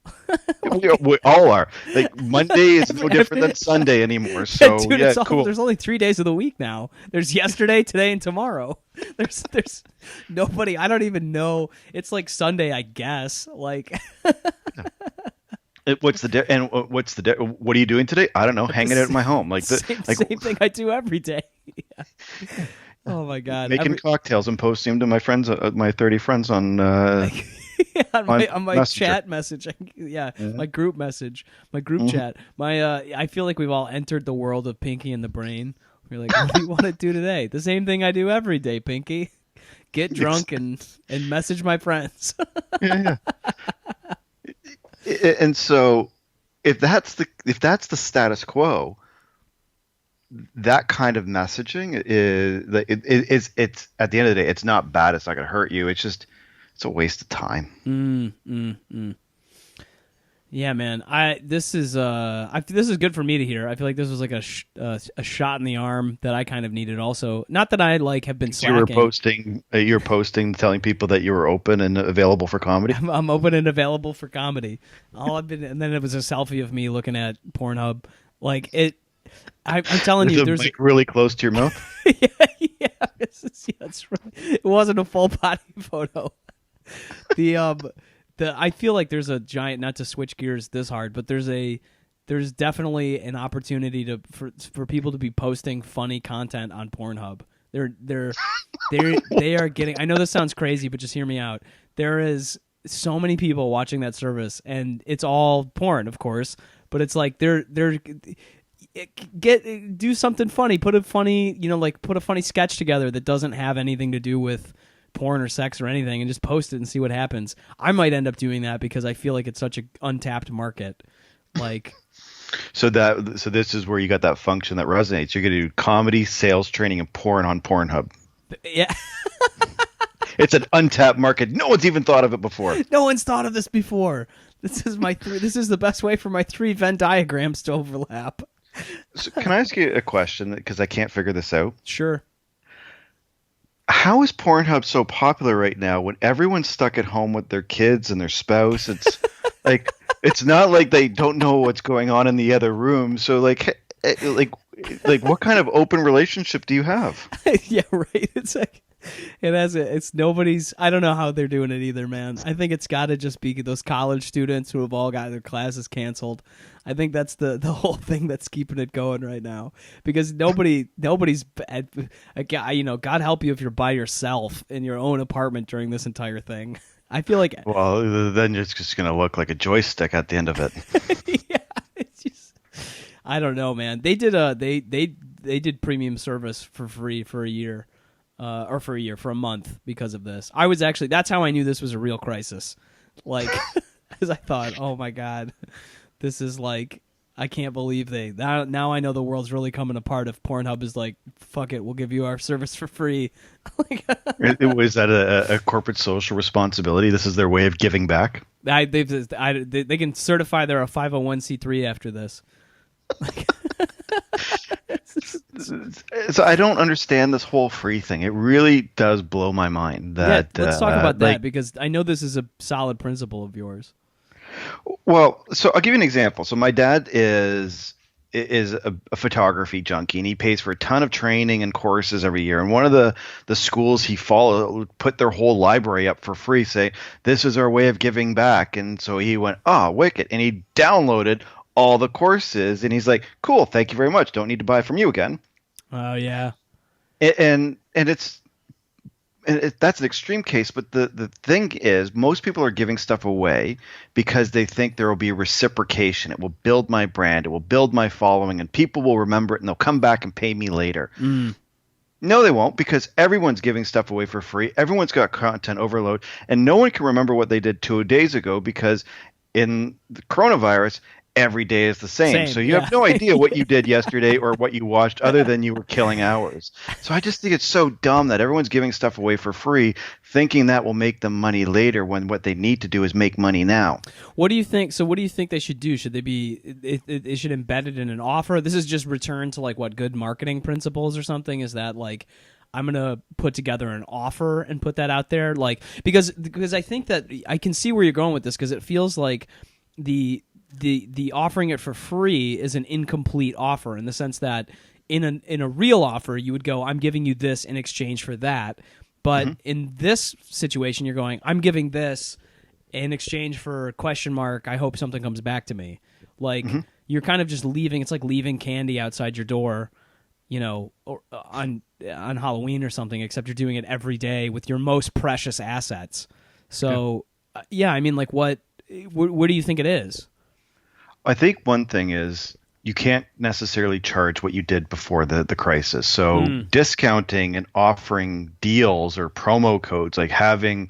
Speaker 3: We all are. Like, Monday is no different than Sunday anymore. So
Speaker 2: Dude,
Speaker 3: yeah,
Speaker 2: cool. There's only 3 days of the week now. There's yesterday, today, and tomorrow. There's nobody. I don't even know. It's like Sunday, I guess. Like,
Speaker 3: What are you doing today? I don't know. Hanging out at my home. Like
Speaker 2: same thing I do every day. Yeah. Oh my god!
Speaker 3: Making cocktails and posting them to my friends, my 30 friends on
Speaker 2: on my
Speaker 3: Messenger.
Speaker 2: chat message. My group message, my group chat. I feel like we've all entered the world of Pinky and the Brain. We're like, what do you want to do today? The same thing I do every day, Pinky. Get drunk and message my friends.
Speaker 3: Yeah. And so, if that's the status quo, that kind of messaging is it's at the end of the day, it's not bad. It's not going to hurt you. It's a waste of time.
Speaker 2: Yeah, man. This is good for me to hear. I feel like this was like a shot in the arm that I kind of needed. Also, not that I have been slacking.
Speaker 3: You're posting, telling people that you were open and available for comedy.
Speaker 2: I'm open and available for comedy. And then it was a selfie of me looking at Pornhub. Like it. I'm telling you, there's
Speaker 3: mic really close to your mouth.
Speaker 2: yeah, that's right. It wasn't a full body photo. I feel like there's a giant, not to switch gears this hard, but there's definitely an opportunity for people to be posting funny content on Pornhub. They are getting. I know this sounds crazy, but just hear me out. There is so many people watching that service, and it's all porn, of course. But it's like do something funny. Put a funny sketch together that doesn't have anything to do with porn or sex or anything, and just post it and see what happens. I might end up doing that because I feel like it's such an untapped market. Like,
Speaker 3: so this is where you got that function that resonates. You're going to do comedy, sales training, and porn on Pornhub.
Speaker 2: Yeah.
Speaker 3: It's an untapped market. No one's even thought of it before.
Speaker 2: No one's thought of this before. This is this is the best way for my 3 Venn diagrams to overlap.
Speaker 3: So can I ask you a question, because I can't figure this out?
Speaker 2: Sure.
Speaker 3: How is Pornhub so popular right now when everyone's stuck at home with their kids and their spouse? It's like, it's not like they don't know what's going on in the other room. So like what kind of open relationship do you have?
Speaker 2: Yeah, right. It's like it's nobody's. I don't know how they're doing it either, man. I think it's got to just be those college students who have all got their classes canceled. I think that's the whole thing that's keeping it going right now, because nobody's God help you if you're by yourself in your own apartment during this entire thing. I feel like,
Speaker 3: well, then it's just gonna look like a joystick at the end of it.
Speaker 2: Yeah, it's just, I don't know, man. They did premium service for free for a year. For a month because of this. That's how I knew this was a real crisis. Like, because I thought, oh my God, this is like, I can't believe now I know the world's really coming apart if Pornhub is like, fuck it, we'll give you our service for free.
Speaker 3: Was that a corporate social responsibility? This is their way of giving back?
Speaker 2: They can certify they're a 501c3 after this.
Speaker 3: So I don't understand this whole free thing. It really does blow my mind
Speaker 2: Yeah,
Speaker 3: that
Speaker 2: let's talk about
Speaker 3: like
Speaker 2: that because I know this is a solid principle of yours.
Speaker 3: well, so I'll give you an example. So my dad is a photography junkie, and he pays for a ton of training and courses every year. And one of the schools he followed put their whole library up for free, say this is our way of giving back. And so he went, "Ah, wicked," and he downloaded all the courses, and he's like, "Cool, thank you very much. Don't need to buy from you again."
Speaker 2: Oh yeah.
Speaker 3: And that's an extreme case, but the thing is, most people are giving stuff away because they think there will be reciprocation. It will build my brand, it will build my following, and people will remember it and they'll come back and pay me later. No, they won't, because everyone's giving stuff away for free. Everyone's got content overload, and no one can remember what they did 2 days ago because in the coronavirus, every day is the same. So you
Speaker 2: yeah.
Speaker 3: have no idea what you did yesterday or what you watched other than you were killing hours. So I just think it's so dumb that everyone's giving stuff away for free, thinking that will make them money later when what they need to do is make money now.
Speaker 2: What do you think? So, what do you think they should do? Should they be? It should embed it in an offer. This is just return to like what good marketing principles or something. Is that like I'm gonna put together an offer and put that out there? Like because I think that I can see where you're going with this because it feels like the offering it for free is an incomplete offer in the sense that in a real offer you would go, I'm giving you this in exchange for that. But in this situation, you're going, I'm giving this in exchange for a question mark. I hope something comes back to me. Like you're kind of just leaving. It's like leaving candy outside your door, or on Halloween or something. Except you're doing it every day with your most precious assets. So yeah, I mean, like what do you think it is?
Speaker 3: I think one thing is you can't necessarily charge what you did before the crisis. So discounting and offering deals or promo codes, like having,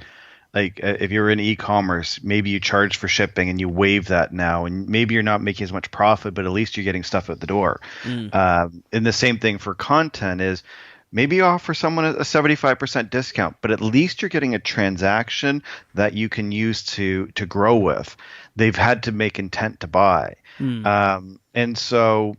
Speaker 3: if you're in e-commerce, maybe you charge for shipping and you waive that now, and maybe you're not making as much profit, but at least you're getting stuff out the door. And the same thing for content is maybe you offer someone a 75% discount, but at least you're getting a transaction that you can use to grow with. They've had to make intent to buy. And so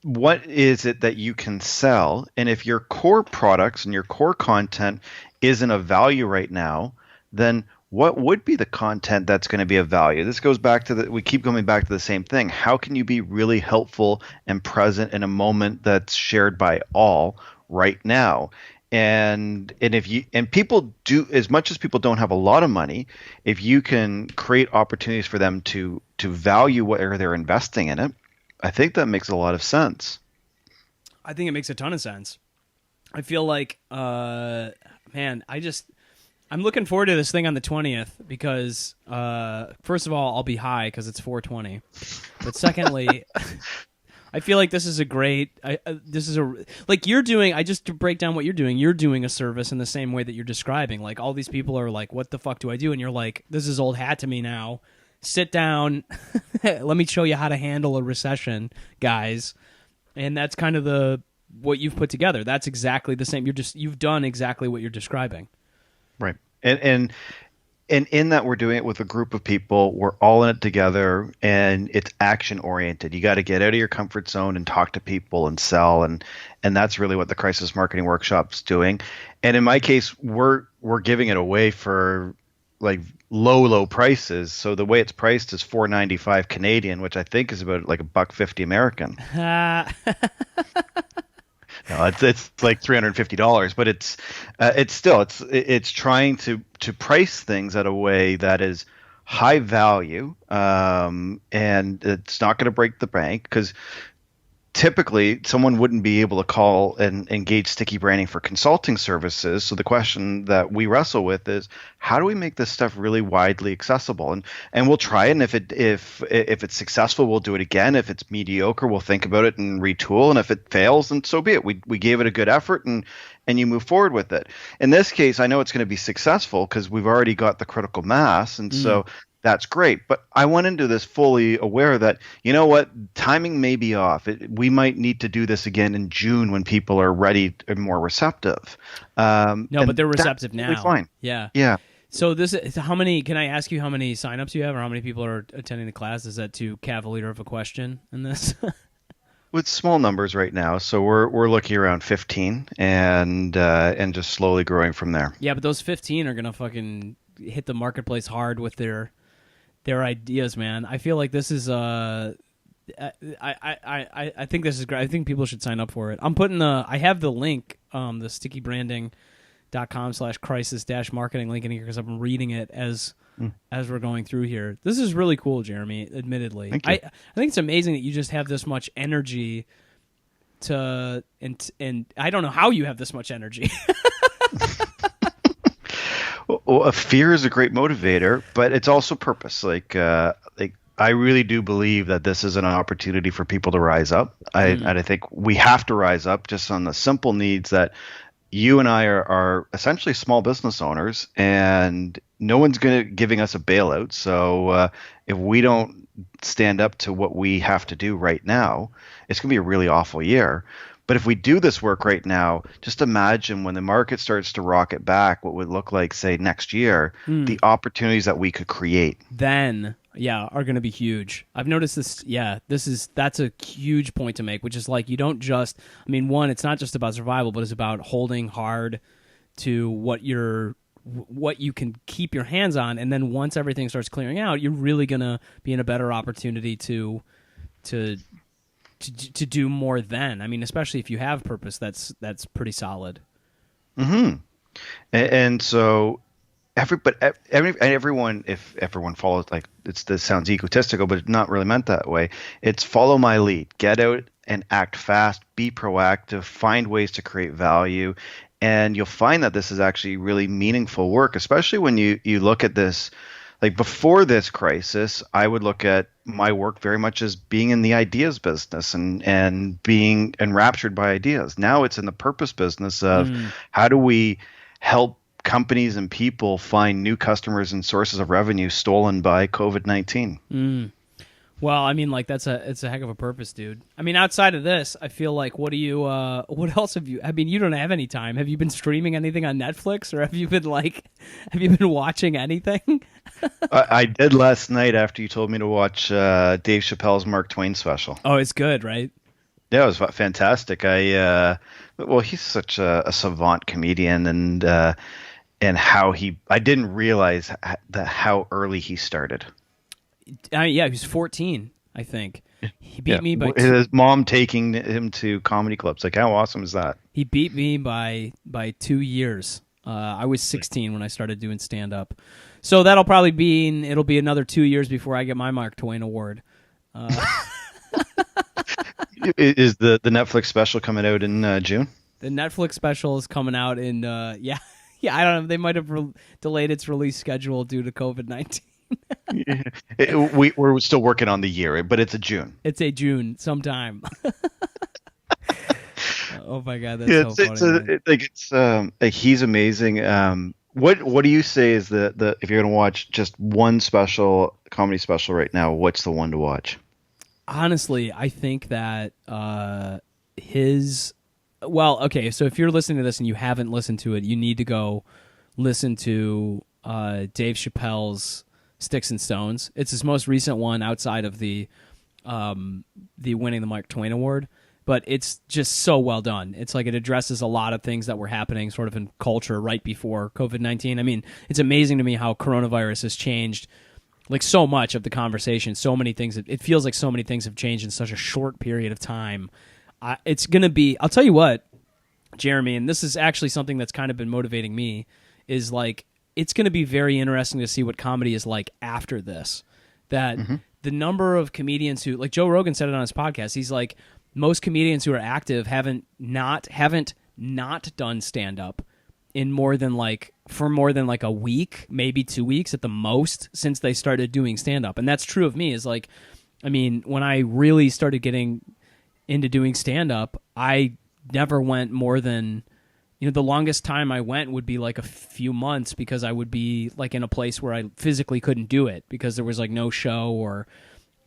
Speaker 3: what is it that you can sell? And if your core products and your core content isn't of value right now, then what would be the content that's going to be of value? This goes back to we keep coming back to the same thing. How can you be really helpful and present in a moment that's shared by all right now? And people do, as much as people don't have a lot of money, if you can create opportunities for them to value whatever they're investing in it, I think that makes a lot of sense.
Speaker 2: I think it makes a ton of sense. I feel like, I'm looking forward to this thing on the 20th because, first of all, I'll be high because it's 420. But secondly, I feel like this is a great. Like you're doing. Just to break down what you're doing. You're doing a service in the same way that you're describing. Like all these people are like, "What the fuck do I do?" And you're like, "This is old hat to me now. Sit down. Let me show you how to handle a recession, guys." And that's kind of what you've put together. That's exactly the same. You've done exactly what you're describing.
Speaker 3: Right. And in that we're doing it with a group of people, we're all in it together, and it's action oriented. You got to get out of your comfort zone and talk to people and sell, and that's really what the Crisis Marketing Workshop's doing. And in my case, we're giving it away for like low prices. So the way it's priced is $4.95 Canadian, which I think is about like $1.50 American. No, it's like $350, but it's trying to price things at a way that is high value, and it's not going to break the bank because typically someone wouldn't be able to call and engage Sticky Branding for consulting services. So the question that we wrestle with is, how do we make this stuff really widely accessible? And we'll try it, and if it's successful, we'll do it again. If it's mediocre, we'll think about it and retool. And if it fails, then so be it. We gave it a good effort, and you move forward with it. In this case, I know it's going to be successful because we've already got the critical mass, and so that's great. But I went into this fully aware that, you know what, timing may be off. We might need to do this again in June when people are ready and more receptive.
Speaker 2: No, but they're receptive now.
Speaker 3: Fine.
Speaker 2: Yeah.
Speaker 3: Yeah.
Speaker 2: So this is how many? Can I ask you how many signups you have, or how many people are attending the class? Is that too cavalier of a question in this?
Speaker 3: With small numbers right now, so we're looking around 15, and just slowly growing from there.
Speaker 2: Yeah, but those 15 are gonna fucking hit the marketplace hard with their ideas, man. I feel like this is I think this is great. I think people should sign up for it. I have the link, the stickybranding.com/crisis-marketing link in here because I'm reading it as we're going through here. This is really cool, Jeremy, admittedly.
Speaker 3: Thank you.
Speaker 2: I think it's amazing that you just have this much energy and I don't know how you have this much energy.
Speaker 3: Well, fear is a great motivator, but it's also purpose. Like I really do believe that this is an opportunity for people to rise up. And I think we have to rise up just on the simple needs that you and I are essentially small business owners, and no one's giving us a bailout. So if we don't stand up to what we have to do right now, it's going to be a really awful year. But if we do this work right now, just imagine when the market starts to rocket back, what would look like, say, next year, the opportunities that we could create.
Speaker 2: Then, yeah, are going to be huge. I've noticed this. Yeah, that's a huge point to make, which is like you don't just. I mean, one, it's not just about survival, but it's about holding hard to what you can keep your hands on, and then once everything starts clearing out, you're really going to be in a better opportunity to do more then. I mean, especially if you have purpose, that's pretty solid.
Speaker 3: Mm-hmm. And so everyone, if everyone follows, like this sounds egotistical, but it's not really meant that way. It's follow my lead, get out and act fast, be proactive, find ways to create value. And you'll find that this is actually really meaningful work, especially when you look at this. Like before this crisis, I would look at my work very much as being in the ideas business and being enraptured by ideas. Now it's in the purpose business of how do we help companies and people find new customers and sources of revenue stolen by COVID-19.
Speaker 2: Well, I mean, like it's a heck of a purpose, dude. I mean, outside of this, I feel like what else have you? I mean, you don't have any time. Have you been streaming anything on Netflix, or have you been watching anything?
Speaker 3: I did last night after you told me to watch Dave Chappelle's Mark Twain special.
Speaker 2: Oh, it's good, right?
Speaker 3: Yeah, it was fantastic. Well, he's such a savant comedian, and how I didn't realize how early he started.
Speaker 2: Yeah, he was 14, I think. He beat me by
Speaker 3: his mom taking him to comedy clubs. Like, how awesome is that?
Speaker 2: He beat me by 2 years. I was 16 when I started doing stand up, so that'll probably it'll be another 2 years before I get my Mark Twain award.
Speaker 3: Is the Netflix special coming out in June?
Speaker 2: The Netflix special is coming out in yeah. I don't know. They might have delayed its release schedule due to COVID-19.
Speaker 3: We're still working on the year, but it's a June.
Speaker 2: It's a June sometime. Oh my god, that's so
Speaker 3: funny. He's amazing. What do you say is the if you're gonna watch just one comedy special right now, what's the one to watch?
Speaker 2: Honestly, I think that okay, so if you're listening to this and you haven't listened to it, you need to go listen to Dave Chappelle's Sticks and Stones. It's his most recent one outside of the winning the Mark Twain Award, but it's just so well done. It's like it addresses a lot of things that were happening sort of in culture right before COVID-19. I mean, it's amazing to me how coronavirus has changed like so much of the conversation. So many things. It feels like so many things have changed in such a short period of time. It's going to be, I'll tell you what, Jeremy, and this is actually something that's kind of been motivating me, is like, it's going to be very interesting to see what comedy is like after this. That the number of comedians who, like Joe Rogan said it on his podcast, he's like, most comedians who are active haven't not done stand-up in more than like a week, maybe 2 weeks at the most, since they started doing stand-up. And that's true of me, is like, I mean, when I really started getting into doing stand-up, I never went more than, the longest time I went would be like a few months, because I would be like in a place where I physically couldn't do it because there was like no show, or,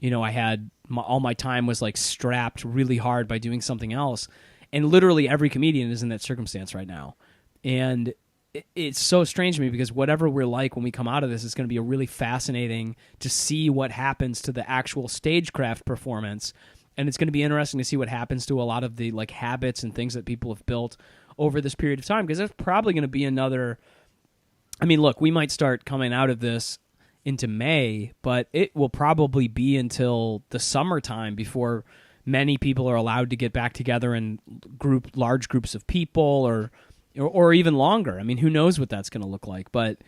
Speaker 2: I had all my time was like strapped really hard by doing something else. And literally every comedian is in that circumstance right now. And it's so strange to me because whatever we're like when we come out of this is going to be a really fascinating to see what happens to the actual stagecraft performance, and it's going to be interesting to see what happens to a lot of the like habits and things that people have built over this period of time, because there's probably going to be another. I mean, look, we might start coming out of this into May, but it will probably be until the summertime before many people are allowed to get back together in large groups of people, or even longer. I mean, who knows what that's going to look like? But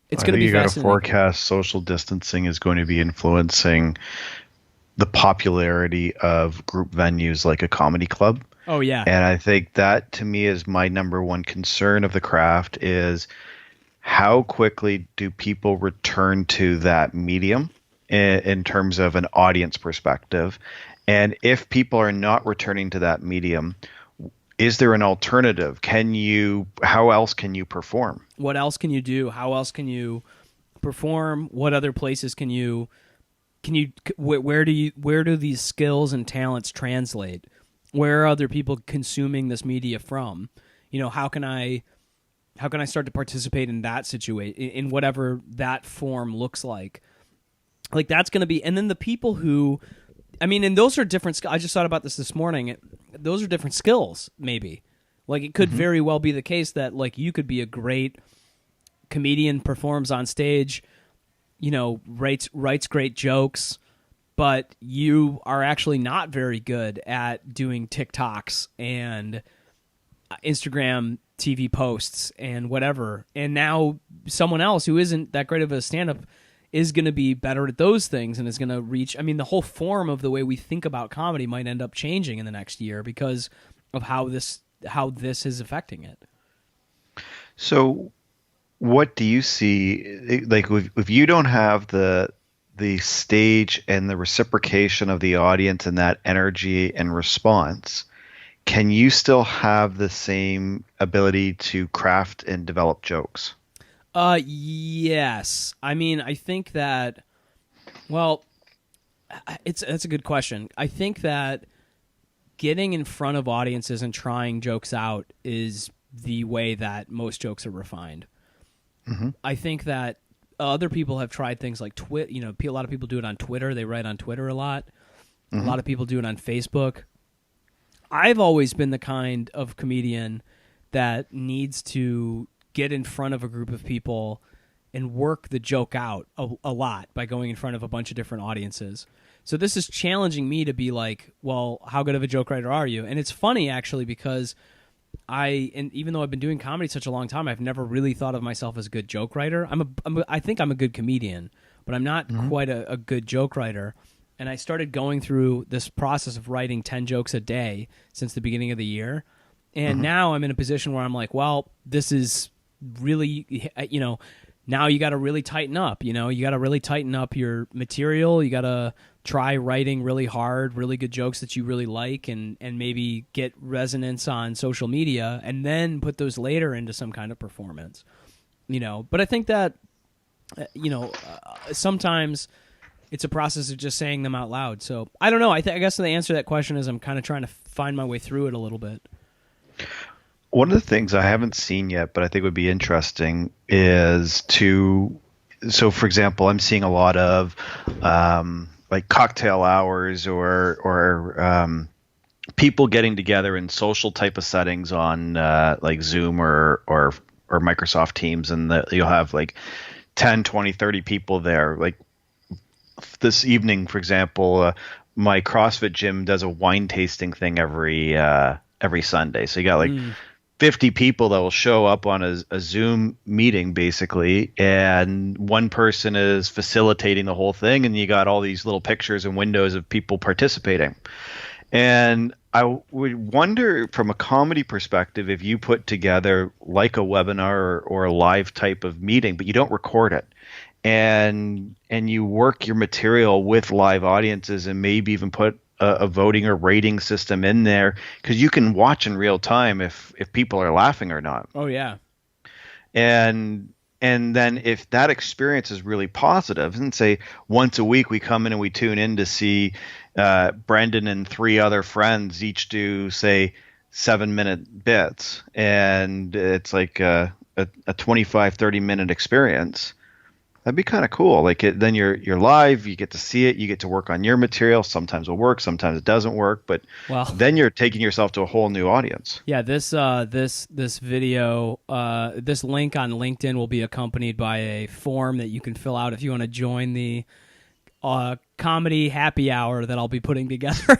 Speaker 2: it's going to be
Speaker 3: you got to
Speaker 2: fascinating.
Speaker 3: forecast social distancing is going to be influencing the popularity of group venues like a comedy club.
Speaker 2: Oh yeah,
Speaker 3: And I think that to me is my number one concern of the craft is how quickly do people return to that medium in terms of an audience perspective? And if people are not returning to that medium, is there an alternative? How else can you perform?
Speaker 2: what else can you do? How else can you perform? What other places can you where do these skills and talents translate? Where are other people consuming this media from? How can I start to participate in that situation, in whatever that form looks like? Like that's going to be, and then the people who, I mean, and those are different. I just thought about this morning. Those are different skills, maybe. Like it could very well be the case that like you could be a great comedian, performs on stage, writes great jokes, but you are actually not very good at doing TikToks and Instagram TV posts and whatever. And now someone else who isn't that great of a stand-up is going to be better at those things and is going to reach. I mean, the whole form of the way we think about comedy might end up changing in the next year because of how this is affecting it.
Speaker 3: So what do you see, like if you don't have the stage and the reciprocation of the audience and that energy and response, can you still have the same ability to craft and develop jokes?
Speaker 2: Yes. I mean, I think that, well, that's a good question. I think that getting in front of audiences and trying jokes out is the way that most jokes are refined.
Speaker 3: Mm-hmm.
Speaker 2: I think that other people have tried things like Twitter. A lot of people do it on Twitter. They write on Twitter a lot.
Speaker 3: Mm-hmm.
Speaker 2: A lot of people do it on Facebook. I've always been the kind of comedian that needs to get in front of a group of people and work the joke out a lot by going in front of a bunch of different audiences. So this is challenging me to be like, well, how good of a joke writer are you? And it's funny, actually, because even though I've been doing comedy such a long time, I've never really thought of myself as a good joke writer. I think I'm a good comedian, but I'm not quite a good joke writer. And I started going through this process of writing 10 jokes a day since the beginning of the year. And now I'm in a position where I'm like, well, this is really, now you got to really tighten up. You got to really tighten up your material. You got to try writing really hard, really good jokes that you really like, and maybe get resonance on social media, and then put those later into some kind of performance. But I think that, sometimes it's a process of just saying them out loud. So I don't know. I guess the answer to that question is I'm kind of trying to find my way through it a little bit.
Speaker 3: One of the things I haven't seen yet, but I think would be interesting is so for example, I'm seeing a lot of like cocktail hours or people getting together in social type of settings on like Zoom or Microsoft Teams, and you'll have like 10, 20, 30 people there. Like this evening, for example, my CrossFit gym does a wine tasting thing every Sunday. So you got like 50 people that will show up on a Zoom meeting, basically, and one person is facilitating the whole thing, and you got all these little pictures and windows of people participating. And I would wonder, from a comedy perspective, if you put together like a webinar or a live type of meeting, but you don't record it, and you work your material with live audiences, and maybe even put a voting or rating system in there, because you can watch in real time if people are laughing or not.
Speaker 2: Oh yeah.
Speaker 3: And then if that experience is really positive, and say once a week we come in and we tune in to see Brendan and 3 other friends each do, say, 7-minute bits, and it's like a 25, 30-minute experience. That'd be kind of cool. Like then you're live, you get to see it, you get to work on your material. Sometimes it'll work, sometimes it doesn't work, but
Speaker 2: Well,
Speaker 3: then you're taking yourself to a whole new audience.
Speaker 2: yeah, this video, this link on LinkedIn will be accompanied by a form that you can fill out if you want to join the comedy happy hour that I'll be putting together.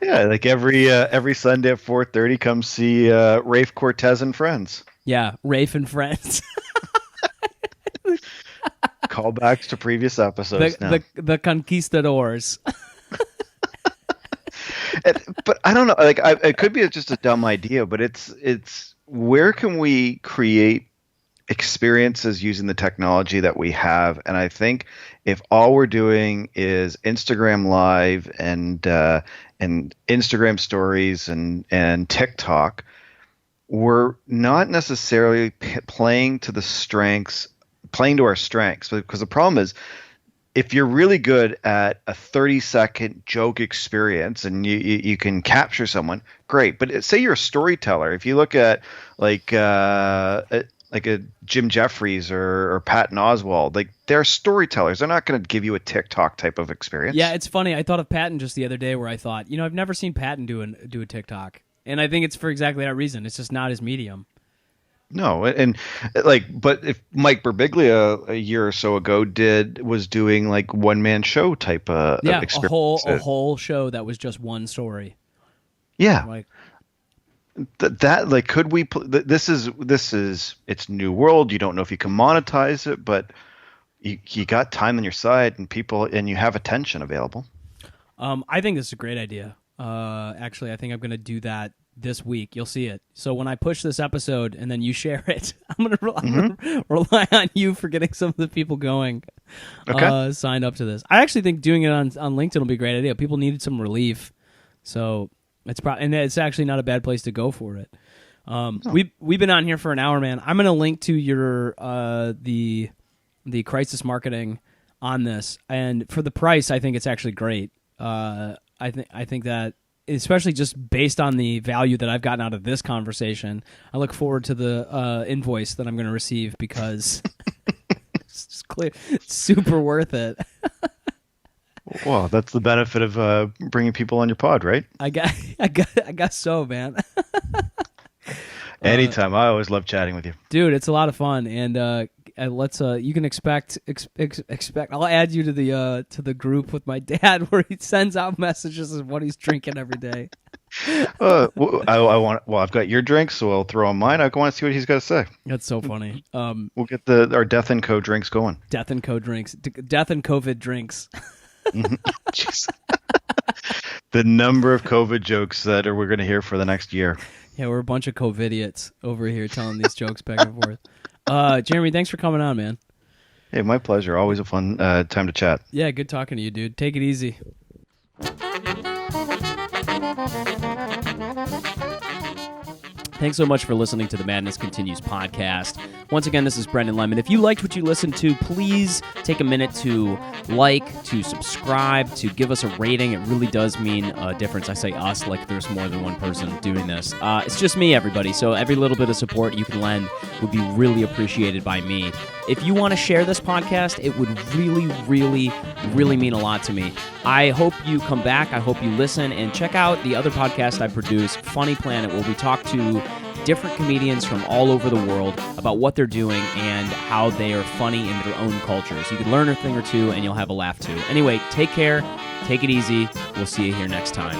Speaker 3: Yeah, like every Sunday at 4:30, come see Rafe Cortez and friends.
Speaker 2: Yeah, Rafe and friends.
Speaker 3: Callbacks to previous episodes
Speaker 2: the conquistadors.
Speaker 3: But I don't know. Like, it could be just a dumb idea, but it's where can we create experiences using the technology that we have? And I think if all we're doing is Instagram Live and Instagram Stories and TikTok, we're not necessarily playing to our strengths. Because the problem is, if you're really good at a 30-second joke experience and you can capture someone, great. But say you're a storyteller. If you look at like a Jim Jeffries or Patton Oswalt, like they're storytellers. They're not going to give you a TikTok type of experience.
Speaker 2: Yeah, it's funny. I thought of Patton just the other day, where I thought, I've never seen Patton do a TikTok, and I think it's for exactly that reason. It's just not his medium.
Speaker 3: No, and but if Mike Birbiglia a year or so ago was doing like one-man show type of experience.
Speaker 2: a whole show that was just one story.
Speaker 3: Yeah,
Speaker 2: Like
Speaker 3: that like, could we? This is it's new world. You don't know if you can monetize it, but you got time on your side and you have attention available.
Speaker 2: I think this is a great idea. Actually, I think I'm going to do that this week. You'll see it. So when I push this episode and then you share it, I'm going to rely on you for getting some of the people going.
Speaker 3: Okay.
Speaker 2: Signed up to this. I actually think doing it on LinkedIn will be a great idea. People needed some relief, so and it's actually not a bad place to go for it. We've been on here for an hour, man. I'm going to link to your the crisis marketing on this, and for the price, I think it's actually great. I think that, especially just based on the value that I've gotten out of this conversation, I look forward to the invoice that I'm going to receive, because it's just clear, it's super worth it.
Speaker 3: Well, that's the benefit of bringing people on your pod, right?
Speaker 2: I guess so, man.
Speaker 3: Anytime. I always love chatting with you,
Speaker 2: dude. It's a lot of fun, and let's you can expect. I'll add you to the group with my dad, where he sends out messages of what he's drinking every day.
Speaker 3: I've got your drinks, so I'll throw on mine. I want to see what he's got to say.
Speaker 2: That's so funny.
Speaker 3: We'll get our Death and Co drinks going.
Speaker 2: Death and Co drinks. Death and COVID drinks.
Speaker 3: Jeez. The number of COVID jokes that we're going to hear for the next year.
Speaker 2: Yeah, we're a bunch of COVIDiots over here telling these jokes back and forth. Jeremy, thanks for coming on, man.
Speaker 3: Hey, my pleasure. Always a fun time to chat.
Speaker 2: Yeah, good talking to you, dude. Take it easy. Thanks so much for listening to the Madness Continues podcast. Once again, this is Brendan Lemon. If you liked what you listened to, please take a minute to to subscribe, to give us a rating. It really does mean a difference. I say us like there's more than one person doing this. It's just me, everybody, so every little bit of support you can lend would be really appreciated by me. If you want to share this podcast, it would really, really, really mean a lot to me. I hope you come back. I hope you listen and check out the other podcast I produce, Funny Planet, where we talk to different comedians from all over the world about what they're doing and how they are funny in their own cultures. You can learn a thing or two and you'll have a laugh too. Anyway, take care. Take it easy. We'll see you here next time.